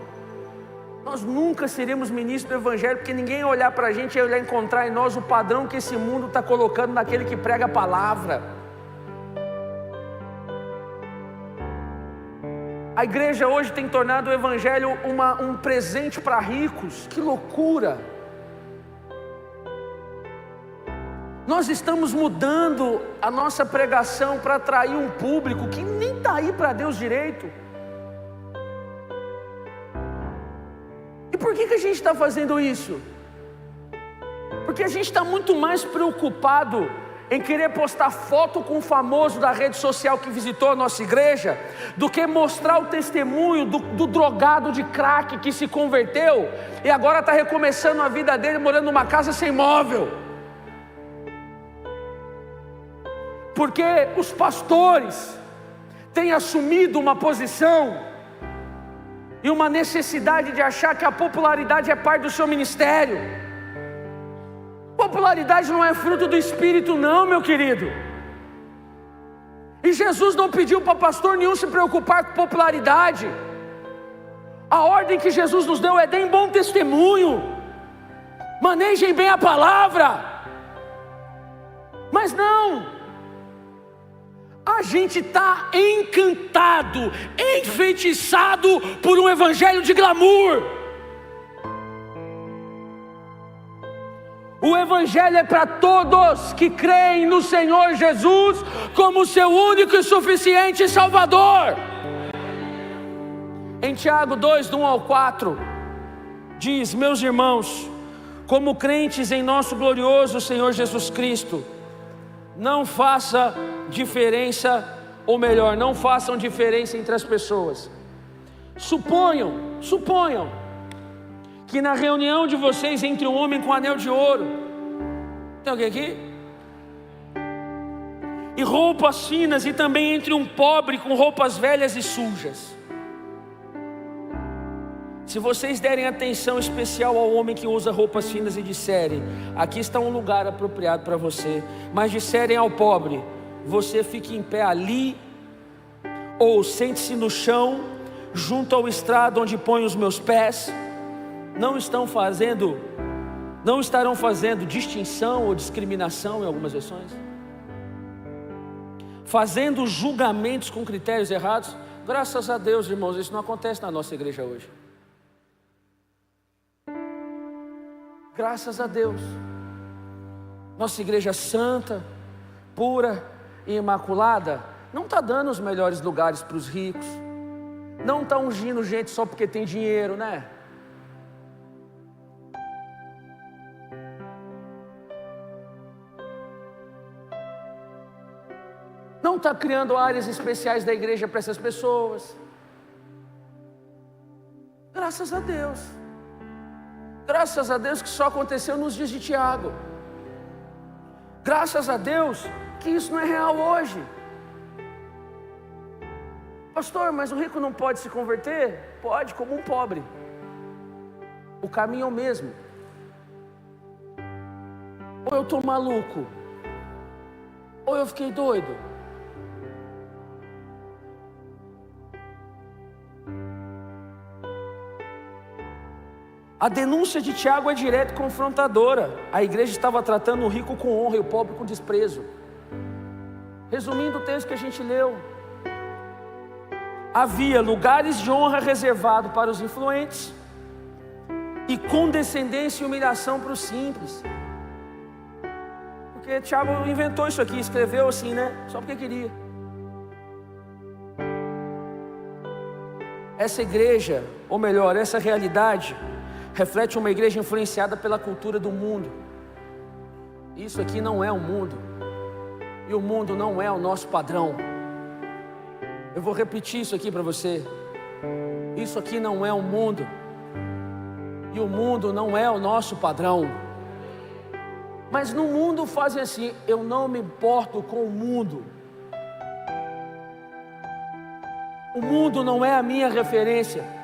nós nunca seremos ministros do Evangelho, porque ninguém ia olhar para a gente e ia encontrar em nós o padrão que esse mundo está colocando naquele que prega a palavra. A igreja hoje tem tornado o Evangelho um presente para ricos. Que loucura! Nós estamos mudando a nossa pregação para atrair um público que nem está aí para Deus direito. E por que a gente está fazendo isso? Porque a gente está muito mais preocupado em querer postar foto com o famoso da rede social que visitou a nossa igreja, do que mostrar o testemunho do drogado de crack que se converteu e agora está recomeçando a vida dele morando numa casa sem móvel. Porque os pastores têm assumido uma posição e uma necessidade de achar que a popularidade é parte do seu ministério. Popularidade não é fruto do Espírito não, meu querido. E Jesus não pediu para pastor nenhum se preocupar com popularidade. A ordem que Jesus nos deu é: deem bom testemunho, manejem bem a palavra. Mas não, a gente está encantado, enfeitiçado por um evangelho de glamour. O evangelho é para todos que creem no Senhor Jesus como seu único e suficiente Salvador. Em Tiago 2, do 1 ao 4, diz: meus irmãos, como crentes em nosso glorioso Senhor Jesus Cristo, não faça diferença, ou melhor, não façam diferença entre as pessoas. Suponham que na reunião de vocês entre um homem com anel de ouro, tem alguém aqui? E roupas finas, e também entre um pobre com roupas velhas e sujas. Se vocês derem atenção especial ao homem que usa roupas finas e disserem: aqui está um lugar apropriado para você, mas disserem ao pobre: você fique em pé ali, ou sente-se no chão, junto ao estrado onde ponho os meus pés, não estarão fazendo distinção ou discriminação em algumas versões, fazendo julgamentos com critérios errados. Graças a Deus, irmãos, isso não acontece na nossa igreja hoje. Graças a Deus, nossa igreja santa, pura e imaculada não está dando os melhores lugares para os ricos, não está ungindo gente só porque tem dinheiro, né? Não está criando áreas especiais da igreja para essas pessoas. Graças a Deus. Graças a Deus que só aconteceu nos dias de Tiago. Graças a Deus que isso não é real hoje. Pastor, mas o rico não pode se converter? Pode, como um pobre. O caminho é o mesmo. Ou eu estou maluco, ou eu fiquei doido. A denúncia de Tiago é direta e confrontadora. A igreja estava tratando o rico com honra e o pobre com desprezo. Resumindo o texto que a gente leu, havia lugares de honra reservados para os influentes e condescendência e humilhação para os simples. Porque Tiago inventou isso aqui, escreveu assim, né? Só porque queria. Essa igreja, ou melhor, essa realidade reflete uma igreja influenciada pela cultura do mundo. Isso aqui não é o mundo, e o mundo não é o nosso padrão. Eu vou repetir isso aqui para você. Isso aqui não é o mundo, e o mundo não é o nosso padrão. Mas no mundo fazem assim: eu não me importo com o mundo. O mundo não é a minha referência.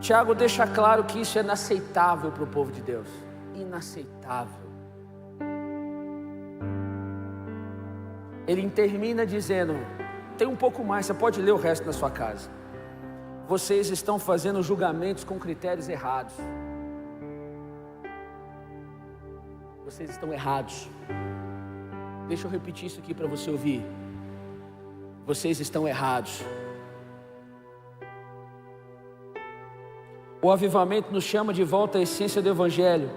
Tiago deixa claro que isso é inaceitável para o povo de Deus. inaceitável. Ele termina dizendo, tem um pouco mais, você pode ler o resto na sua casa. Vocês estão fazendo julgamentos com critérios errados. Vocês estão errados. Deixa eu repetir isso aqui para você ouvir. Vocês estão errados. O avivamento nos chama de volta à essência do Evangelho.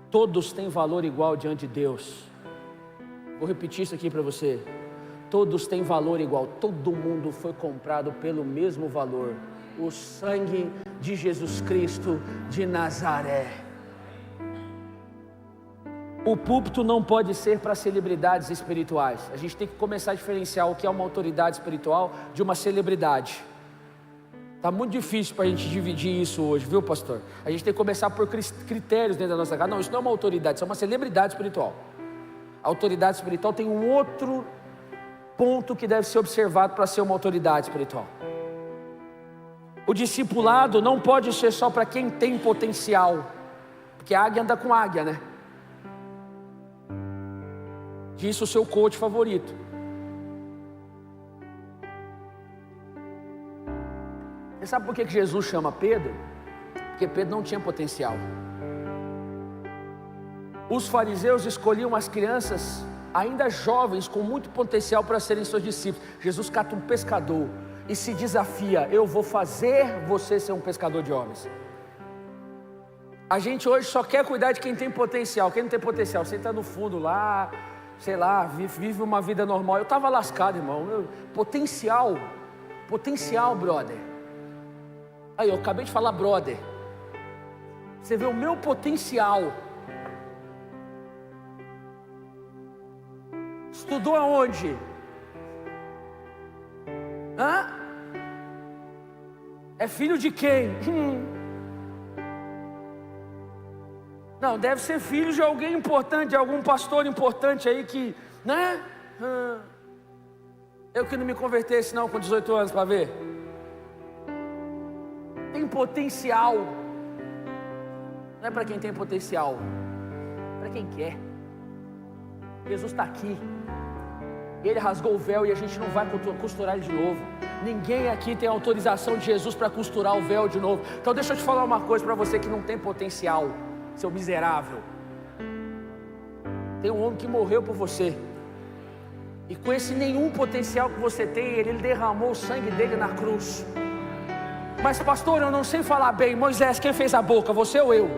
Todos têm valor igual diante de Deus. Vou repetir isso aqui para você. Todos têm valor igual. Todo mundo foi comprado pelo mesmo valor. O sangue de Jesus Cristo de Nazaré. O púlpito não pode ser para celebridades espirituais. A gente tem que começar a diferenciar o que é uma autoridade espiritual de uma celebridade. Está muito difícil para a gente dividir isso hoje, viu, pastor? A gente tem que começar por critérios dentro da nossa casa. Não, isso não é uma autoridade, isso é uma celebridade espiritual. A autoridade espiritual tem um outro ponto que deve ser observado para ser uma autoridade espiritual. O discipulado não pode ser só para quem tem potencial, porque a águia anda com águia, né? Disse o seu coach favorito. Você sabe por que Jesus chama Pedro? Porque Pedro não tinha potencial. Os fariseus escolhiam as crianças ainda jovens com muito potencial para serem seus discípulos. Jesus cata um pescador e se desafia: eu vou fazer você ser um pescador de homens. A gente hoje só quer cuidar de quem tem potencial. Quem não tem potencial, você está no fundo lá, sei lá, vive uma vida normal. Eu estava lascado, irmão. Potencial, brother. Aí, eu acabei de falar brother. Você vê o meu potencial. Estudou aonde? Hã? É filho de quem? Não, deve ser filho de alguém importante, de algum pastor importante aí que, né? Eu que não me convertesse não com 18 anos para ver. Tem potencial. Não é para quem tem potencial, é para quem quer. Jesus está aqui. Ele rasgou o véu e a gente não vai costurar ele de novo. Ninguém aqui tem autorização de Jesus para costurar o véu de novo. Então deixa eu te falar uma coisa para você que não tem potencial, seu miserável. Tem um homem que morreu por você. E com esse nenhum potencial que você tem, ele derramou o sangue dele na cruz. Mas pastor, eu não sei falar bem. Moisés, quem fez a boca? Você ou eu?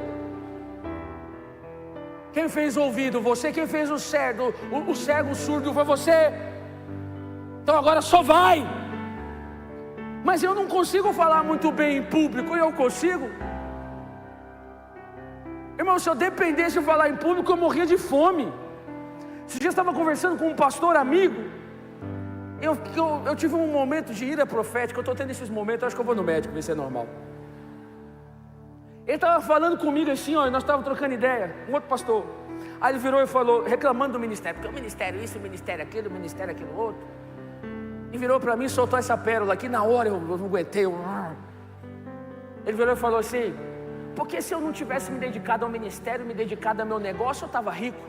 Quem fez o ouvido? Você. Quem fez o cego, o surdo foi você. Então agora só vai. Mas eu não consigo falar muito bem em público. E eu consigo. Irmão, se eu dependesse de falar em público, eu morria de fome. Esse dia eu estava conversando com um pastor amigo. Eu tive um momento de ira profética. Eu estou tendo esses momentos, eu acho que eu vou no médico ver se é normal. Ele estava falando comigo assim, ó, nós estávamos trocando ideia, um outro pastor. Aí ele virou e falou, reclamando do ministério, porque o ministério isso, o ministério aquilo outro. E virou para mim e soltou essa pérola aqui, na hora eu não aguentei. Ele virou e falou assim: porque se eu não tivesse me dedicado ao ministério, me dedicado ao meu negócio, eu estava rico.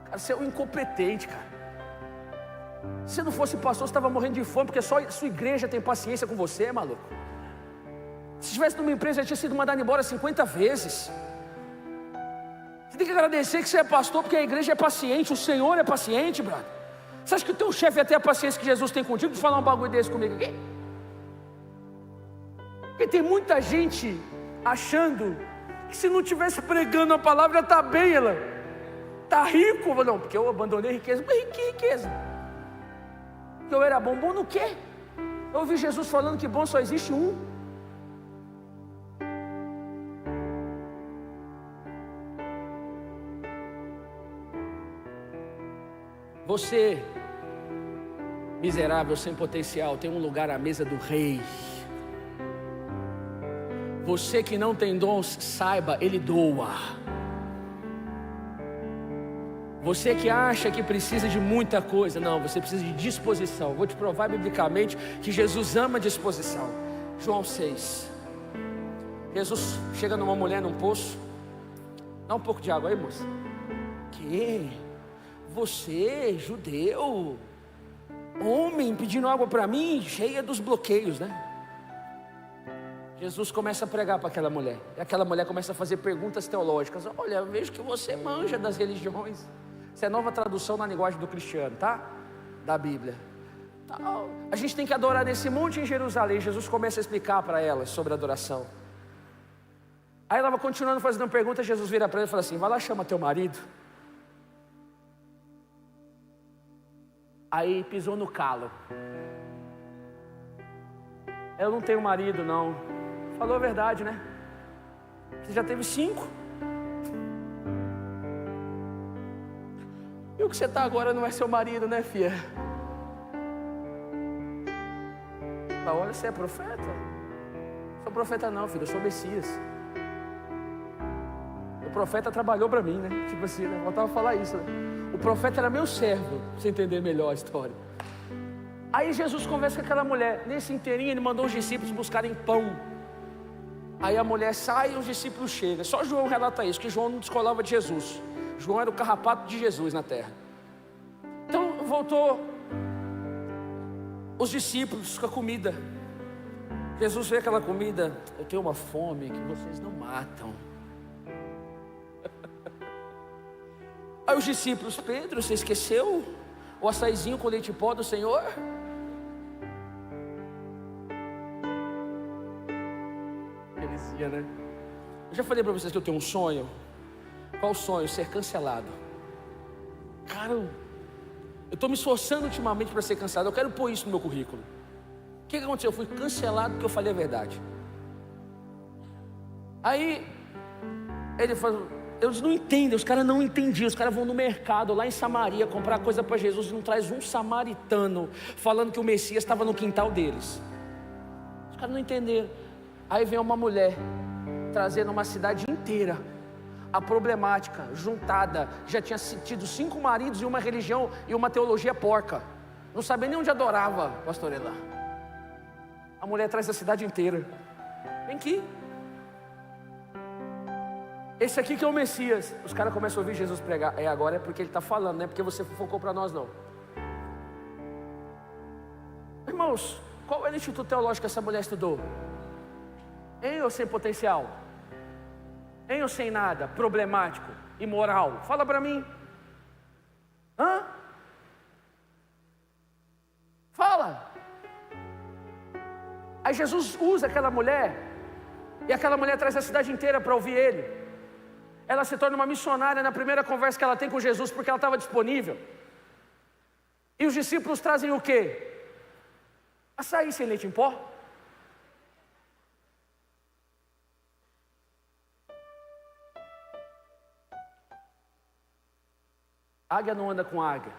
Cara, você é um incompetente, cara. Se não fosse pastor, você estava morrendo de fome, porque só sua igreja tem paciência com você, maluco. Se estivesse numa empresa, já tinha sido mandado embora 50 vezes. Você tem que agradecer que você é pastor, porque a igreja é paciente, o Senhor é paciente, brother. Você acha que o teu chefe ia ter a paciência que Jesus tem contigo de falar um bagulho desse comigo aqui? Porque tem muita gente achando que se não estivesse pregando a palavra, está bem, ela está rico. Não, porque eu abandonei a riqueza. Mas que riqueza? Que eu era bom no quê? Eu ouvi Jesus falando que bom só existe um. Você, miserável, sem potencial, tem um lugar à mesa do rei. Você que não tem dons, saiba, ele doa. Você que acha que precisa de muita coisa, não, você precisa de disposição. Vou te provar biblicamente que Jesus ama disposição. João 6. Jesus chega numa mulher num poço. Dá um pouco de água aí, moça. Que? Você, judeu, homem, pedindo água para mim, cheia dos bloqueios, né? Jesus começa a pregar para aquela mulher. E aquela mulher começa a fazer perguntas teológicas. Olha, eu vejo que você manja das religiões. Isso é nova tradução na linguagem do cristiano, tá? Da Bíblia. A gente tem que adorar nesse monte em Jerusalém. Jesus começa a explicar para ela sobre a adoração. Aí ela vai continuando fazendo perguntas. Jesus vira para ela e fala assim: vai lá, chama teu marido. Aí pisou no calo. Eu não tenho marido, não. Falou a verdade, né? Você já teve 5. E o que você está agora não é seu marido, né, filha? Olha, você é profeta? Não sou profeta não, filho, eu sou Messias. O profeta trabalhou para mim, né? Tipo assim, né? Voltava a falar isso, né? O profeta era meu servo, pra você entender melhor a história. Aí Jesus conversa com aquela mulher. Nesse inteirinho ele mandou os discípulos buscarem pão. Aí a mulher sai e os discípulos chegam. Só João relata isso, que João não descolava de Jesus. João era o carrapato de Jesus na terra. Então voltou os discípulos com a comida. Jesus vê aquela comida. Eu tenho uma fome que vocês não matam. Aí os discípulos: Pedro, você esqueceu o açaizinho com leite em pó do Senhor? Delicia, né? Eu já falei para vocês que eu tenho um sonho. Qual o sonho? Ser cancelado. Cara, eu estou me esforçando ultimamente para ser cancelado. Eu quero pôr isso no meu currículo. O que aconteceu? Eu fui cancelado porque eu falei a verdade. Aí ele falou: eles não entendem, os caras não entendiam. Os caras vão no mercado lá em Samaria comprar coisa para Jesus e não traz um samaritano falando que o Messias estava no quintal deles. Os caras não entenderam. Aí vem uma mulher trazendo uma cidade inteira a problemática juntada. Já tinha tido 5 maridos e uma religião e uma teologia porca. Não sabia nem onde adorava, pastor Elan. A mulher traz a cidade inteira. Vem aqui. Esse aqui que é o Messias. Os caras começam a ouvir Jesus pregar. Agora é porque ele está falando, não é porque você focou para nós não. Irmãos, qual é o instituto teológico que essa mulher estudou? Em ou sem potencial? Em ou sem nada? Problemático? Imoral? Fala para mim. Hã? Fala. Aí Jesus usa aquela mulher. E aquela mulher traz a cidade inteira para ouvir ele. Ela se torna uma missionária na primeira conversa que ela tem com Jesus, porque ela estava disponível. E os discípulos trazem o quê? Açaí sem leite em pó. Águia não anda com águia.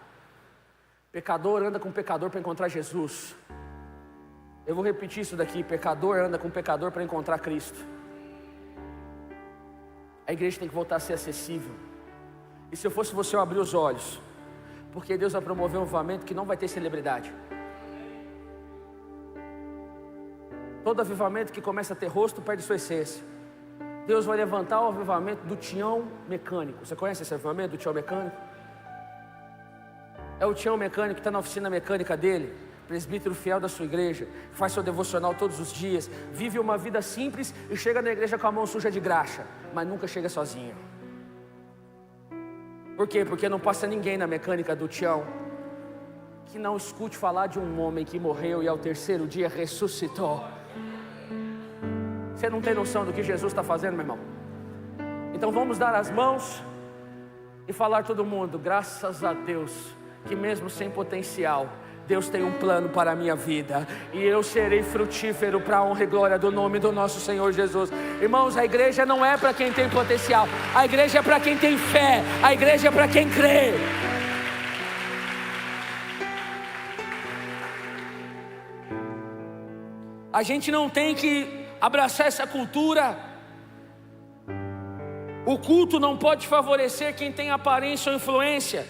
Pecador anda com pecador para encontrar Jesus. Eu vou repetir isso daqui: pecador anda com pecador para encontrar Cristo. A igreja tem que voltar a ser acessível. E se eu fosse você, eu abrir os olhos, porque Deus vai promover um avivamento que não vai ter celebridade. Todo avivamento que começa a ter rosto perde sua essência. Deus vai levantar o avivamento do Tião mecânico. Você conhece esse avivamento do Tião mecânico? É o Tião mecânico que está na oficina mecânica dele, presbítero fiel da sua igreja, faz seu devocional todos os dias, vive uma vida simples e chega na igreja com a mão suja de graxa, mas nunca chega sozinho. Por quê? Porque não passa ninguém na mecânica do Tião que não escute falar de um homem que morreu e ao 3º dia ressuscitou. Você não tem noção do que Jesus está fazendo, meu irmão? Então vamos dar as mãos e falar todo mundo: graças a Deus que mesmo sem potencial, Deus tem um plano para a minha vida, e eu serei frutífero para a honra e glória do nome do nosso Senhor Jesus. Irmãos, a igreja não é para quem tem potencial, a igreja é para quem tem fé, a igreja é para quem crê. A gente não tem que abraçar essa cultura. O culto não pode favorecer quem tem aparência ou influência.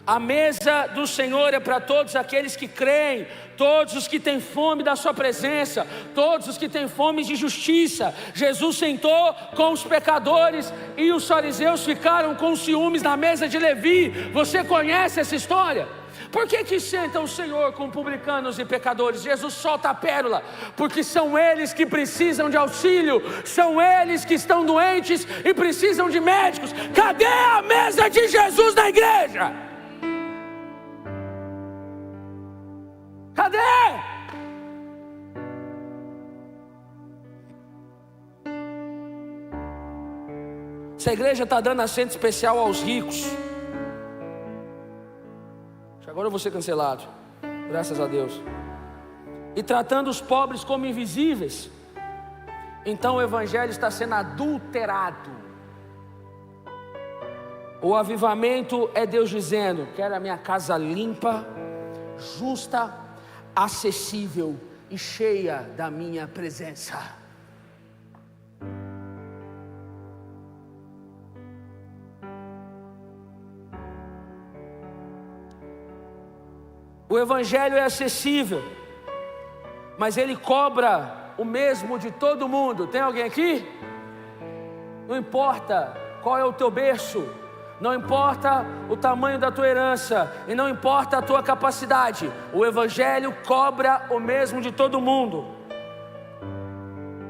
A mesa do Senhor é para todos aqueles que creem, todos os que têm fome da sua presença, todos os que têm fome de justiça. Jesus sentou com os pecadores e os fariseus ficaram com ciúmes na mesa de Levi. Você conhece essa história? Por que senta o Senhor com publicanos e pecadores? Jesus solta a pérola, porque são eles que precisam de auxílio, são eles que estão doentes e precisam de médicos. Cadê a mesa de Jesus na igreja? Cadê? Essa igreja está dando assento especial aos ricos. Agora eu vou ser cancelado, graças a Deus. E tratando os pobres como invisíveis. Então o evangelho está sendo adulterado. O avivamento é Deus dizendo: quero a minha casa limpa, justa, acessível e cheia da minha presença. O evangelho é acessível, mas ele cobra o mesmo de todo mundo. Tem alguém aqui? Não importa qual é o teu berço, não importa o tamanho da tua herança, e não importa a tua capacidade, o evangelho cobra o mesmo de todo mundo.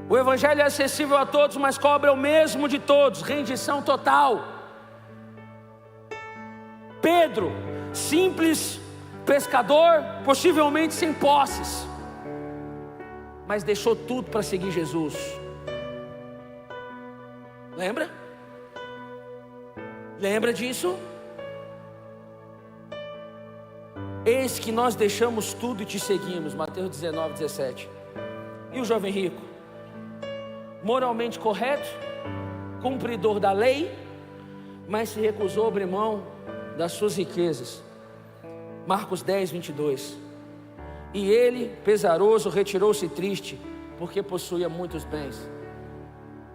O evangelho é acessível a todos, mas cobra o mesmo de todos, rendição total. Pedro, simples pescador, possivelmente sem posses, mas deixou tudo para seguir Jesus. Lembra? Lembra disso? Eis que nós deixamos tudo e te seguimos. Mateus 19, 17. E o jovem rico? Moralmente correto, cumpridor da lei, mas se recusou a abrir mão das suas riquezas. Marcos 10, 22. E ele, pesaroso, retirou-se triste, porque possuía muitos bens.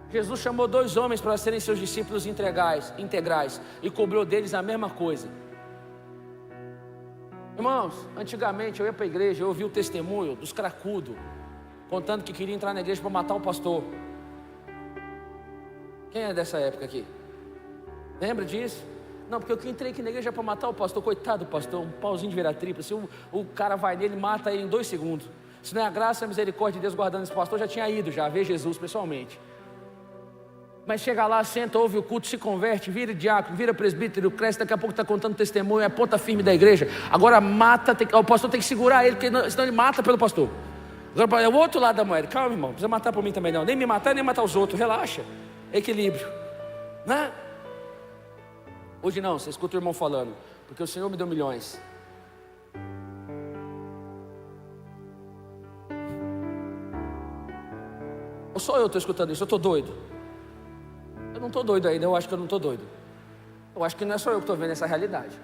Jesus chamou 2 homens para serem seus discípulos integrais e cobrou deles a mesma coisa. Irmãos, antigamente eu ia para a igreja, eu ouvi o testemunho dos cracudos contando que queria entrar na igreja para matar o pastor. Quem é dessa época aqui? Lembra disso? Não, porque eu entrei aqui na igreja para matar o pastor. Coitado do pastor, um pauzinho de virar tripla. Se o cara vai nele, mata ele em 2 segundos. Se não é a graça e a misericórdia de Deus guardando esse pastor, já tinha ido, já ver Jesus pessoalmente. Mas chega lá, senta, ouve o culto, se converte, vira diácono, vira presbítero, cresce, daqui a pouco está contando testemunho, é a ponta firme da igreja. Agora mata, o pastor tem que segurar ele, porque senão ele mata pelo pastor. Agora é o outro lado da moeda. Calma, irmão, não precisa matar por mim também não. Nem me matar, nem matar os outros, relaxa. Equilíbrio, né? Hoje não, você escuta o irmão falando, porque o Senhor me deu milhões. Ou só eu estou escutando isso? Eu estou doido? Eu não estou doido ainda, eu acho que eu não estou doido. Eu acho que não é só eu que estou vendo essa realidade.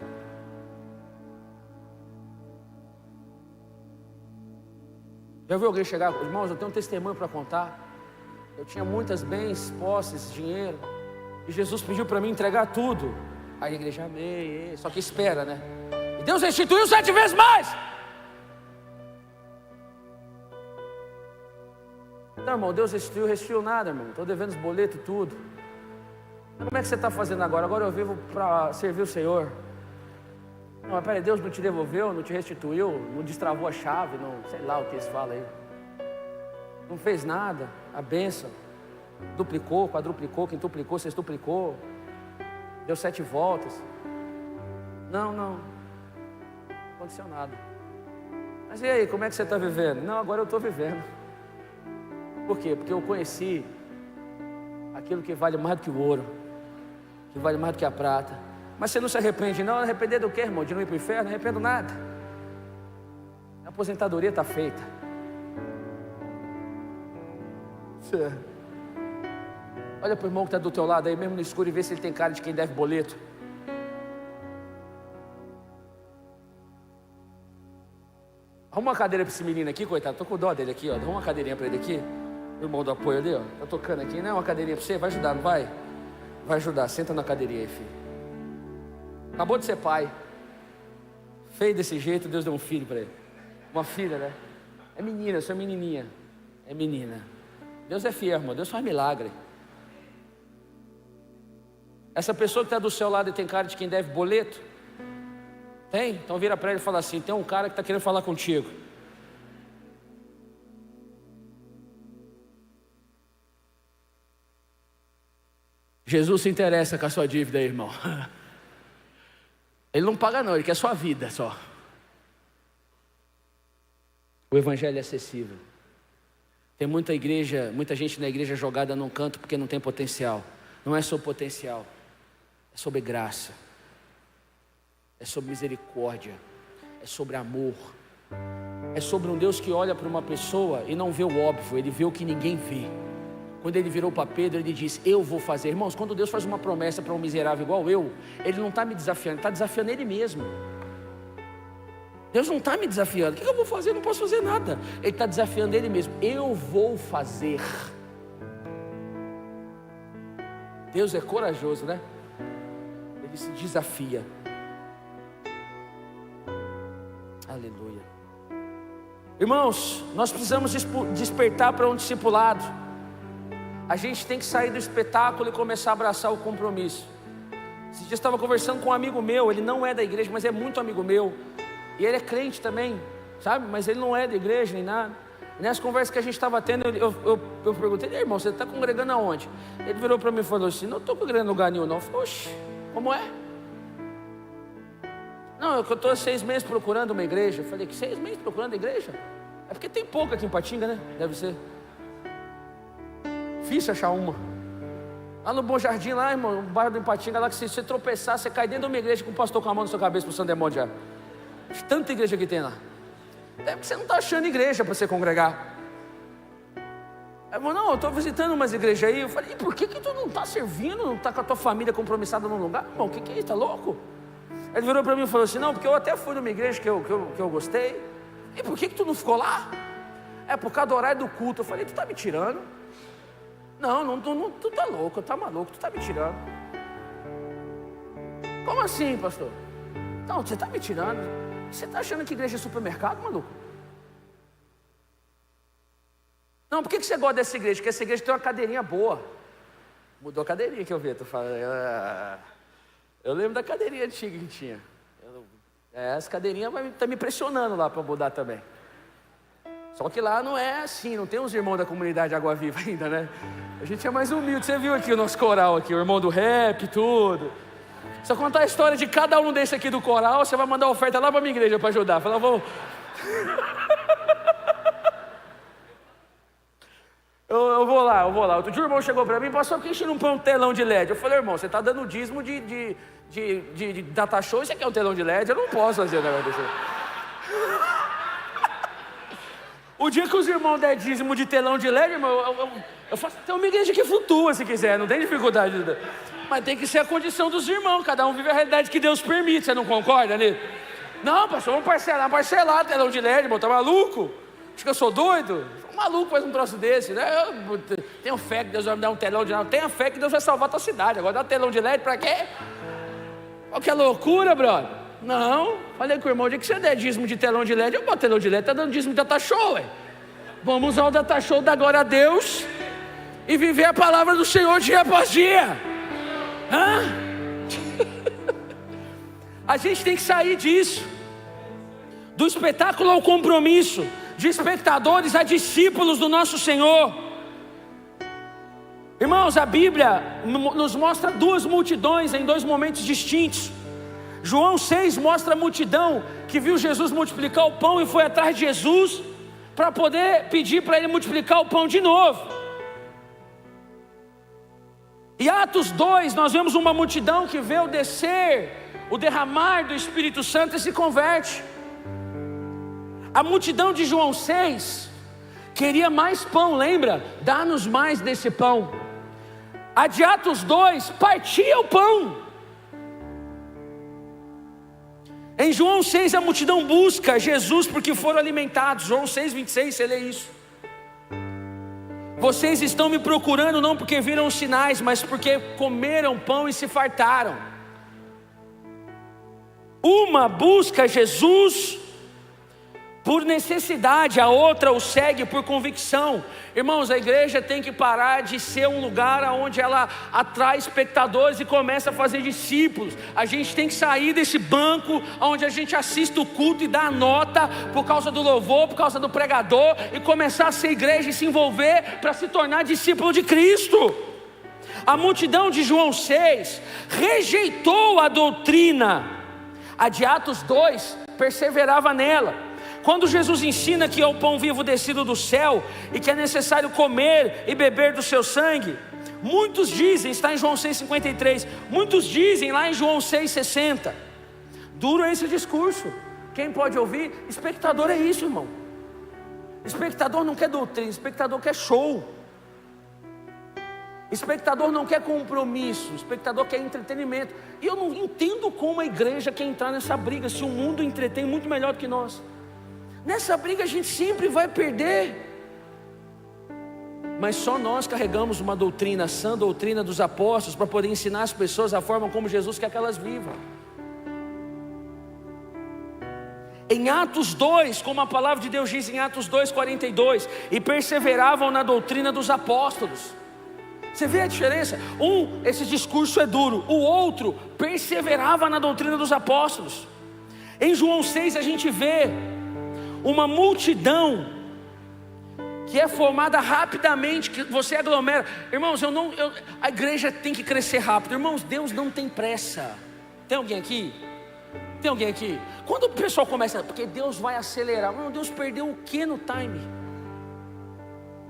Já viu alguém chegar? Irmãos, eu tenho um testemunho para contar. Eu tinha muitas bens, posses, dinheiro, e Jesus pediu para mim entregar tudo. Aí a igreja, amém, só que espera, né? E Deus restituiu 7 vezes mais. Não, irmão, Deus restituiu nada, irmão. Estou devendo os boletos e tudo. Mas como é que você está fazendo agora? Agora eu vivo para servir o Senhor. Não, mas peraí, Deus não te devolveu, não te restituiu, não destravou a chave, não, sei lá o que eles falam aí. Não fez nada, a bênção. Duplicou, quadruplicou, quintuplicou, sextuplicou. Deu 7 voltas. Não aconteceu nada. Mas e aí, como é que você está vivendo? Não, agora eu estou vivendo. Por quê? Porque eu conheci aquilo que vale mais do que o ouro, que vale mais do que a prata. Mas você não se arrepende? Não, arrepender do quê, irmão? De não ir para o inferno? Não arrependo nada. A aposentadoria está feita. Certo. Olha para o irmão que está do teu lado aí, mesmo no escuro, e vê se ele tem cara de quem deve boleto. Arruma uma cadeira para esse menino aqui, coitado. Estou com dó dele aqui, ó. Arruma uma cadeirinha para ele aqui. O irmão do apoio ali, ó. Está tocando aqui, não é uma cadeirinha para você? Vai ajudar, não vai? Vai ajudar, senta na cadeirinha aí, filho. Acabou de ser pai. feio desse jeito, Deus deu um filho para ele. Uma filha, né? É menina, sou menininha. É menina. Deus é fiel, irmão, Deus faz milagre. Essa pessoa que está do seu lado e tem cara de quem deve boleto? Tem? Então vira para ele e fala assim: tem um cara que está querendo falar contigo. Jesus se interessa com a sua dívida aí, irmão. Ele não paga não, ele quer a sua vida só. O evangelho é acessível. Tem muita gente na igreja jogada num canto porque não tem potencial. Não é sobre potencial, é sobre graça, é sobre misericórdia, é sobre amor, é sobre um Deus que olha para uma pessoa e não vê o óbvio, ele vê o que ninguém vê. Quando ele virou para Pedro, ele disse: eu vou fazer. Irmãos, quando Deus faz uma promessa para um miserável igual eu, ele não está me desafiando, ele está desafiando ele mesmo. Deus não está me desafiando. O que eu vou fazer? Eu não posso fazer nada. Ele está desafiando ele mesmo. Eu vou fazer. Deus é corajoso, né? Ele se desafia. Aleluia. Irmãos, nós precisamos despertar para um discipulado. A gente tem que sair do espetáculo e começar a abraçar o compromisso. Esse dia eu estava conversando com um amigo meu. Ele não é da igreja, mas é muito amigo meu. E ele é crente também, sabe? Mas ele não é da igreja nem nada. E nessa conversa que a gente estava tendo, eu perguntei: irmão, você está congregando aonde? Ele virou para mim e falou assim: não estou congregando em lugar nenhum não. Eu falei: oxe, como é? Não, eu estou há 6 meses procurando uma igreja. Eu falei: que 6 meses procurando igreja? É porque tem pouco aqui em Patinga, né? Deve ser difícil achar uma. Lá no Bom Jardim, lá, irmão, no bairro do Ipatinga, lá que se você tropeçar, você cai dentro de uma igreja com o pastor com a mão na sua cabeça para o Sandemônio já. Tanta igreja que tem lá. É porque você não está achando igreja para você congregar. Ele falou: não, eu estou visitando umas igrejas aí. Eu falei: e por que tu não está servindo? Não está com a tua família compromissada num lugar? Irmão, o que é isso? Está louco? Ele virou para mim e falou assim: não, porque eu até fui numa igreja que eu gostei. E por que tu não ficou lá? É por causa do horário do culto. Eu falei: tu está me tirando? Não, tu tá louco, tá maluco, tu tá me tirando. Como assim, pastor? Não, você tá me tirando. Você tá achando que igreja é supermercado, maluco? Não, por que você gosta dessa igreja? Porque essa igreja tem uma cadeirinha boa. Mudou a cadeirinha que eu vi, tu fala. Eu lembro da cadeirinha antiga que tinha. Essa cadeirinha tá me pressionando lá para mudar também. Só que lá não é assim, não tem os irmãos da comunidade Água Viva ainda, né? A gente é mais humilde. Você viu aqui o nosso coral aqui, o irmão do rap, tudo. Se eu contar a história de cada um desse aqui do coral, você vai mandar oferta lá para a minha igreja para ajudar. Fala: vou. eu vou lá. Outro dia o irmão chegou para mim: pastor, por que a gente não põe um telão de LED? Eu falei: irmão, você está dando dízimo de data show, você quer um telão de LED? Eu não posso fazer o negócio desse. O dia que os irmãos der dízimo de telão de LED, irmão, eu faço até uma igreja que flutua se quiser, não tem dificuldade. Mas tem que ser a condição dos irmãos, cada um vive a realidade que Deus permite, você não concorda, né? Não, pastor, vamos parcelar telão de LED, irmão, tá maluco? Acho que eu sou doido? Um maluco faz um troço desse, né? Eu tenho fé que Deus vai me dar um telão de LED, tenha fé que Deus vai salvar a tua cidade, agora dá um telão de LED pra quê? Qual que é loucura, brother? Não, falei com o irmão: o dia que você der dízimo de telão de LED, eu boto telão de LED, tá dando dízimo de data show, ué. Vamos usar o data show, dar glória a Deus e viver a palavra do Senhor dia após dia. Hã? A gente tem que sair disso, do espetáculo ao compromisso, de espectadores a discípulos do nosso Senhor. Irmãos, a Bíblia nos mostra 2 multidões em 2 momentos distintos. João 6 mostra a multidão que viu Jesus multiplicar o pão e foi atrás de Jesus para poder pedir para ele multiplicar o pão de novo. E Atos 2 nós vemos uma multidão que vê o descer, o derramar do Espírito Santo e se converte. A multidão de João 6 queria mais pão, lembra? Dá-nos mais desse pão. A de Atos 2 partia o pão. Em João 6 a multidão busca Jesus porque foram alimentados. João 6:26, você lê isso. Vocês estão me procurando não porque viram os sinais, mas porque comeram pão e se fartaram. Uma busca Jesus por necessidade, a outra o segue por convicção. Irmãos, a igreja tem que parar de ser um lugar onde ela atrai espectadores e começa a fazer discípulos. A gente tem que sair desse banco onde a gente assiste o culto e dá a nota por causa do louvor, por causa do pregador, e começar a ser igreja e se envolver para se tornar discípulo de Cristo. A multidão de João 6 rejeitou a doutrina. A de Atos 2 perseverava nela. Quando Jesus ensina que é o pão vivo descido do céu e que é necessário comer e beber do seu sangue, muitos dizem, está em João 6,53, muitos dizem lá em João 6,60. Duro é esse discurso. Quem pode ouvir? Espectador é isso, irmão. Espectador não quer doutrina, espectador quer show. Espectador não quer compromisso, espectador quer entretenimento. E eu não entendo como a igreja quer entrar nessa briga, se o mundo entretém muito melhor do que nós. Nessa briga a gente sempre vai perder. Mas só nós carregamos uma doutrina, a sã doutrina dos apóstolos, para poder ensinar as pessoas a forma como Jesus quer que elas vivam. Em Atos 2, como a palavra de Deus diz em Atos 2,42, e perseveravam na doutrina dos apóstolos. Você vê a diferença? Esse discurso é duro, o outro perseverava na doutrina dos apóstolos. Em João 6 a gente vê uma multidão que é formada rapidamente, que você aglomera. Irmãos, a igreja tem que crescer rápido. Irmãos, Deus não tem pressa. Tem alguém aqui? Tem alguém aqui? Quando o pessoal começa, porque Deus vai acelerar. Irmão, Deus perdeu o que no time?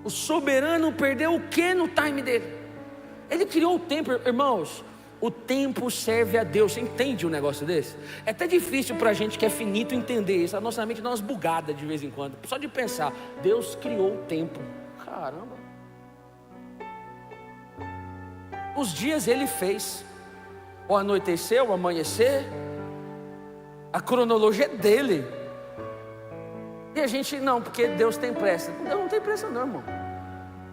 O soberano perdeu o que no time dele? Ele criou o tempo, irmãos. O tempo serve a Deus. Você entende um negócio desse? É até difícil para a gente que é finito entender isso. A nossa mente dá umas bugadas de vez em quando. Só de pensar, Deus criou o tempo. Caramba. Os dias Ele fez. O anoitecer, o amanhecer. A cronologia é dele. E a gente, não, porque Deus tem pressa. Deus não tem pressa não, irmão.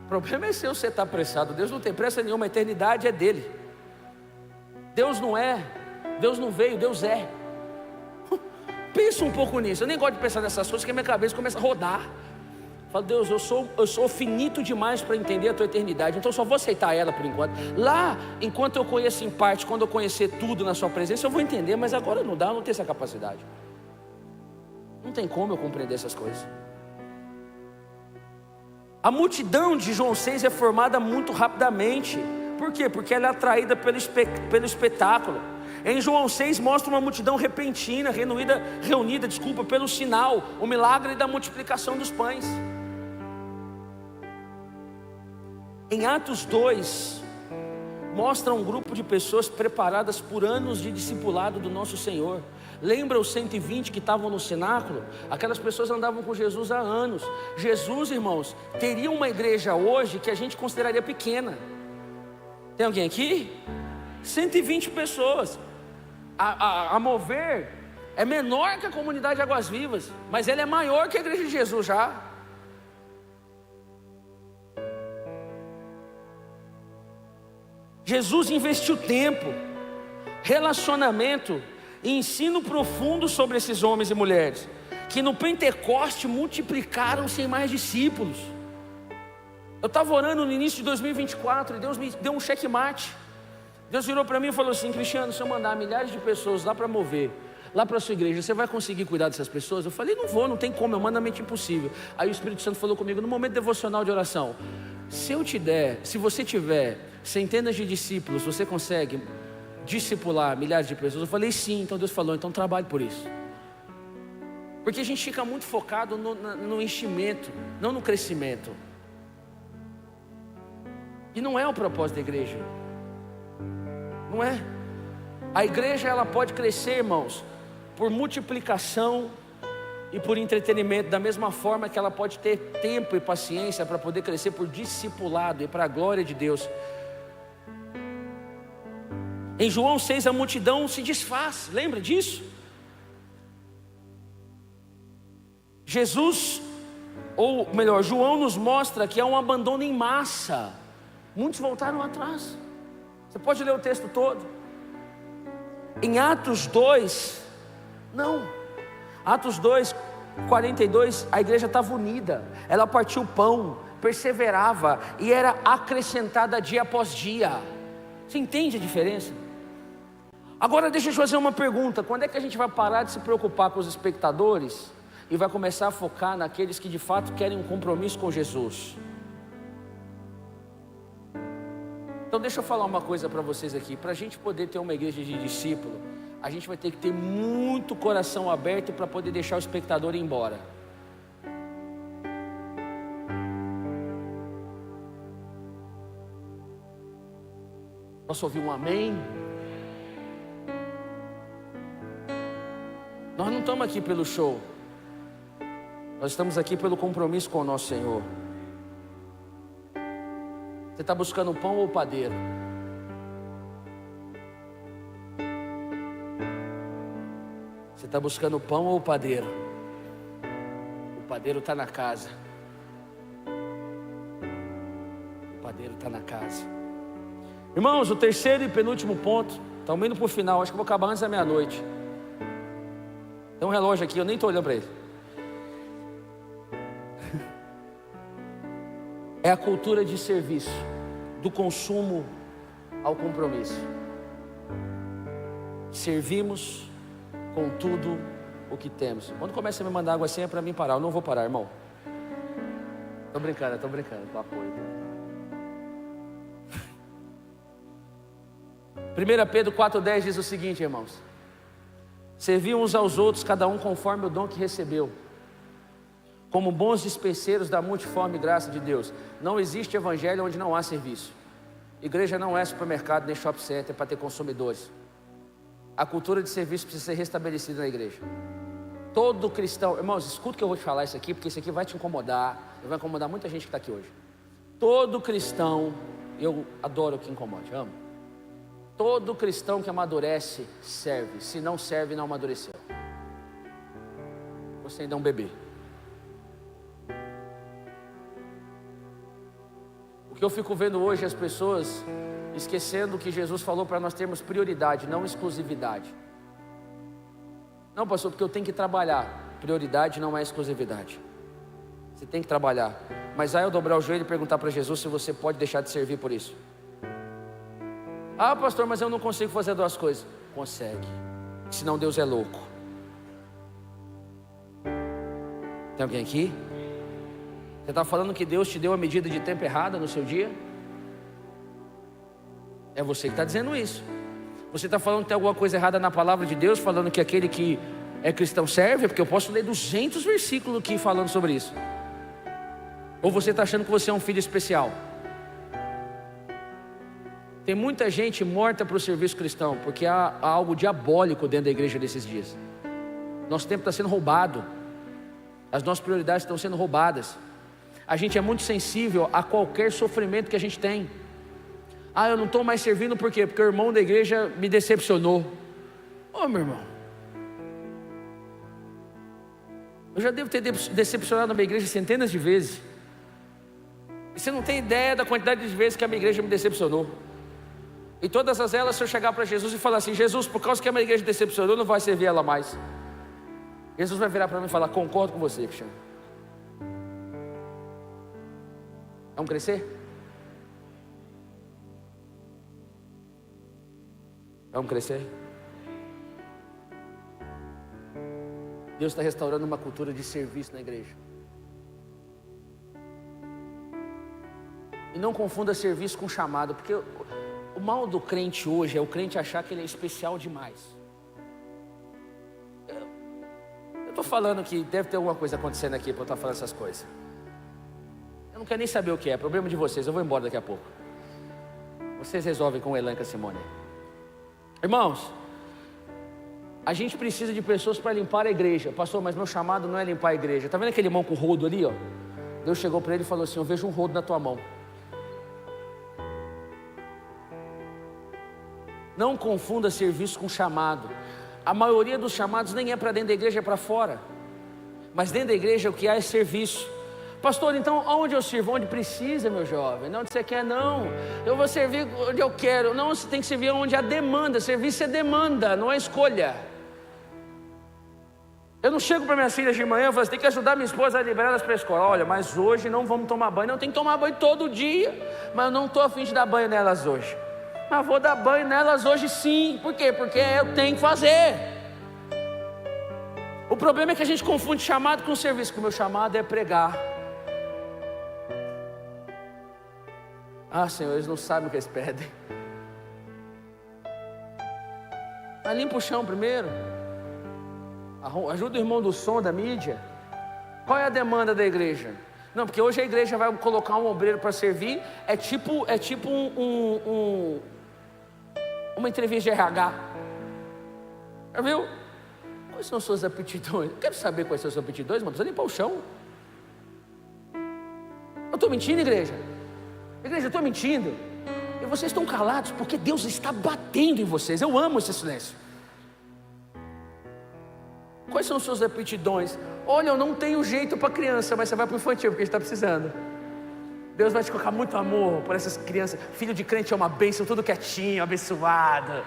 O problema é seu, você está apressado. Deus não tem pressa nenhuma, a eternidade é dele. Deus não é, Deus não veio, Deus é. Pensa um pouco nisso. Eu nem gosto de pensar nessas coisas, porque a minha cabeça começa a rodar. Falo, Deus, eu sou finito demais para entender a tua eternidade, então eu só vou aceitar ela por enquanto. Lá, enquanto eu conheço em parte, quando eu conhecer tudo na sua presença, eu vou entender, mas agora não dá, eu não tenho essa capacidade. Não tem como eu compreender essas coisas. A multidão de João 6 é formada muito rapidamente. Por quê? Porque ela é atraída pelo espetáculo. Em João 6 mostra uma multidão repentina, reunida pelo sinal, o milagre da multiplicação dos pães. Em Atos 2 mostra um grupo de pessoas preparadas por anos de discipulado do nosso Senhor. Lembra os 120 que estavam no cenáculo? Aquelas pessoas andavam com Jesus há anos. Jesus, irmãos, teria uma igreja hoje que a gente consideraria pequena. Tem alguém aqui? 120 pessoas. A mover é menor que a comunidade de Águas Vivas, mas ela é maior que a igreja de Jesus já. Jesus investiu tempo, relacionamento e ensino profundo sobre esses homens e mulheres, que no Pentecoste multiplicaram-se em mais discípulos. Eu estava orando no início de 2024 e Deus me deu um checkmate. Deus virou para mim e falou assim: Cristiano, se eu mandar milhares de pessoas lá para mover, lá para a sua igreja, você vai conseguir cuidar dessas pessoas? Eu falei, não vou, não tem como, é humanamente impossível. Aí o Espírito Santo falou comigo no momento devocional de oração: se você tiver centenas de discípulos, você consegue discipular milhares de pessoas? Eu falei sim. Então Deus falou, então trabalhe por isso. Porque a gente fica muito focado no enchimento, não no crescimento. E não é o propósito da igreja. Não é. A igreja, ela pode crescer, irmãos, por multiplicação e por entretenimento, da mesma forma que ela pode ter tempo e paciência para poder crescer por discipulado e para a glória de Deus. Em João 6 a multidão se desfaz, lembra disso? João nos mostra que há um abandono em massa. Muitos voltaram atrás. Você pode ler o texto todo. Em Atos 2, Não. Atos 2:42, a igreja estava unida, ela partiu o pão, perseverava e era acrescentada dia após dia. Você entende a diferença? Agora deixa eu te fazer uma pergunta: quando é que a gente vai parar de se preocupar com os espectadores e vai começar a focar naqueles que de fato querem um compromisso com Jesus? Então deixa eu falar uma coisa para vocês aqui. Para a gente poder ter uma igreja de discípulo, a gente vai ter que ter muito coração aberto para poder deixar o espectador ir embora. Posso ouvir um amém? Nós não estamos aqui pelo show, nós estamos aqui pelo compromisso com o nosso Senhor. Você está buscando o pão ou o padeiro? Você está buscando o pão ou o padeiro? O padeiro está na casa. O padeiro está na casa. Irmãos, o terceiro e penúltimo ponto, estamos indo para o final, acho que vou acabar antes da meia-noite. Tem um relógio aqui, eu nem estou olhando para ele. É a cultura de serviço, do consumo ao compromisso. Servimos com tudo o que temos. Quando começa a me mandar água assim é para mim parar. Eu não vou parar, irmão. Estou brincando com apoio. 1 Pedro 4,10 diz o seguinte, irmãos: serviam uns aos outros, cada um conforme o dom que recebeu, como bons dispenseiros da multiforme graça de Deus. Não existe evangelho onde não há serviço. Igreja não é supermercado nem shopping center para ter consumidores. A cultura de serviço precisa ser restabelecida na igreja. Todo cristão, irmãos, escuta que eu vou te falar isso aqui, porque isso aqui vai te incomodar, vai incomodar muita gente que está aqui hoje. Todo cristão, eu adoro o que incomode, amo. Todo cristão que amadurece, serve. Se não serve, não amadureceu. Você ainda é um bebê. O que eu fico vendo hoje é as pessoas esquecendo que Jesus falou para nós termos prioridade, não exclusividade. Não, pastor, porque eu tenho que trabalhar. Prioridade não é exclusividade. Você tem que trabalhar. Mas aí eu dobrar o joelho e perguntar para Jesus se você pode deixar de servir por isso. Ah, pastor, mas eu não consigo fazer duas coisas. Consegue, senão Deus é louco. Tem alguém aqui? Você está falando que Deus te deu a medida de tempo errada no seu dia? É você que está dizendo isso. Você está falando que tem alguma coisa errada na palavra de Deus, falando que aquele que é cristão serve? Porque eu posso ler 200 versículos aqui falando sobre isso. Ou você está achando que você é um filho especial? Tem muita gente morta para o serviço cristão, porque há algo diabólico dentro da igreja desses dias. Nosso tempo está sendo roubado. As nossas prioridades estão sendo roubadas. A gente é muito sensível a qualquer sofrimento que a gente tem. Ah, eu não estou mais servindo por quê? Porque o irmão da igreja me decepcionou. Ô, meu irmão, eu já devo ter decepcionado a minha igreja centenas de vezes. E você não tem ideia da quantidade de vezes que a minha igreja me decepcionou. E todas as elas, se eu chegar para Jesus e falar assim: Jesus, por causa que a minha igreja decepcionou, não vai servir ela mais. Jesus vai virar para mim e falar: concordo com você, Cristiano. Vamos crescer? Vamos crescer? Deus está restaurando uma cultura de serviço na igreja. E não confunda serviço com chamado, porque o mal do crente hoje é o crente achar que ele é especial demais. Eu estou falando que deve ter alguma coisa acontecendo aqui para eu estar falando essas coisas. Eu não quero nem saber o que é, problema de vocês, eu vou embora daqui a pouco. Vocês resolvem com o Elan e com a Simone. Irmãos, a gente precisa de pessoas para limpar a igreja. Pastor, mas meu chamado não é limpar a igreja. Está vendo aquele irmão com o rodo ali, ó? Deus chegou para ele e falou assim: eu vejo um rodo na tua mão. Não confunda serviço com chamado. A maioria dos chamados nem é para dentro da igreja, é para fora. Mas dentro da igreja o que há é serviço. Pastor, então onde eu sirvo? Onde precisa, meu jovem? Não onde você quer, não. Eu vou servir onde eu quero. Não, você tem que servir onde há demanda. Serviço é demanda, não é escolha. Eu não chego para minhas filhas de manhã e falo assim, tem que ajudar minha esposa a liberar elas para a escola. Olha, mas hoje não vamos tomar banho. Não, tem que tomar banho todo dia, mas eu não estou a fim de dar banho nelas hoje. Mas vou dar banho nelas hoje sim. Por quê? Porque eu tenho que fazer. O problema é que a gente confunde chamado com serviço, que o meu chamado é pregar. Ah, Senhor, eles não sabem o que eles pedem. Mas limpa o chão primeiro. Ajuda o irmão do som, da mídia. Qual é a demanda da igreja? Não, porque hoje a igreja vai colocar um obreiro para servir. É tipo uma entrevista de RH. Já viu? Quais são suas aptidões? Eu quero saber quais são suas aptidões, mas precisa limpar o chão. Eu estou mentindo, igreja? Igreja, eu estou mentindo? E vocês estão calados porque Deus está batendo em vocês. Eu amo esse silêncio. Quais são suas aptidões? Olha, eu não tenho jeito para criança, mas você vai para o infantil porque a gente está precisando. Deus vai te colocar muito amor por essas crianças. Filho de crente é uma bênção, tudo quietinho, abençoado.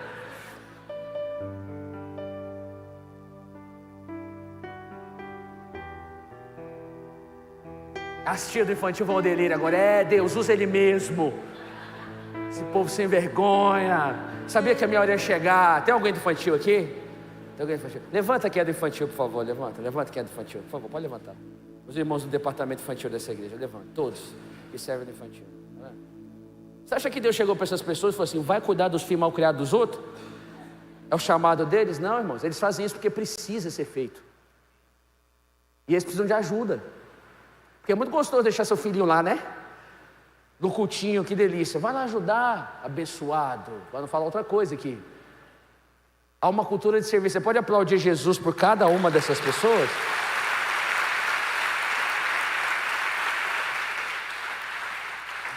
As tias do infantil vão ao delírio agora. É, Deus, usa ele mesmo. Esse povo sem vergonha. Sabia que a minha hora ia chegar. Tem alguém do infantil aqui? Tem alguém do infantil? Levanta quem é do infantil, por favor. Levanta quem é do infantil, por favor, pode levantar. Os irmãos do departamento infantil dessa igreja, levanta. Todos que servem no infantil. Você acha que Deus chegou para essas pessoas e falou assim, vai cuidar dos filhos mal criados dos outros? É o chamado deles? Não, irmãos, eles fazem isso porque precisa ser feito. E eles precisam de ajuda. Porque é muito gostoso deixar seu filhinho lá, né? No cultinho, que delícia. Vai lá ajudar, abençoado. Para não falar outra coisa aqui. Há uma cultura de serviço. Você pode aplaudir Jesus por cada uma dessas pessoas?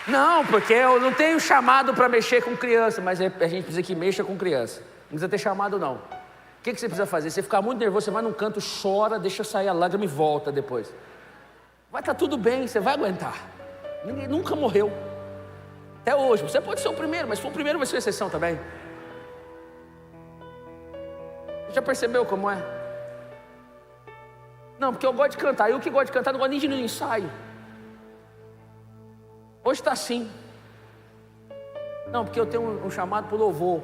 Não, porque eu não tenho chamado para mexer com criança. Mas a gente precisa que mexa com criança. Não precisa ter chamado não. O que você precisa fazer? Você ficar muito nervoso, você vai num canto, chora, deixa sair a lágrima e volta depois. Vai estar tudo bem, você vai aguentar. Ninguém nunca morreu. Até hoje, você pode ser o primeiro, mas se for o primeiro vai ser exceção também. Você já percebeu como é? Não, porque eu gosto de cantar. Eu que gosto de cantar, não gosto nem de ir no ensaio. Hoje está assim. Não, porque eu tenho um chamado para o louvor.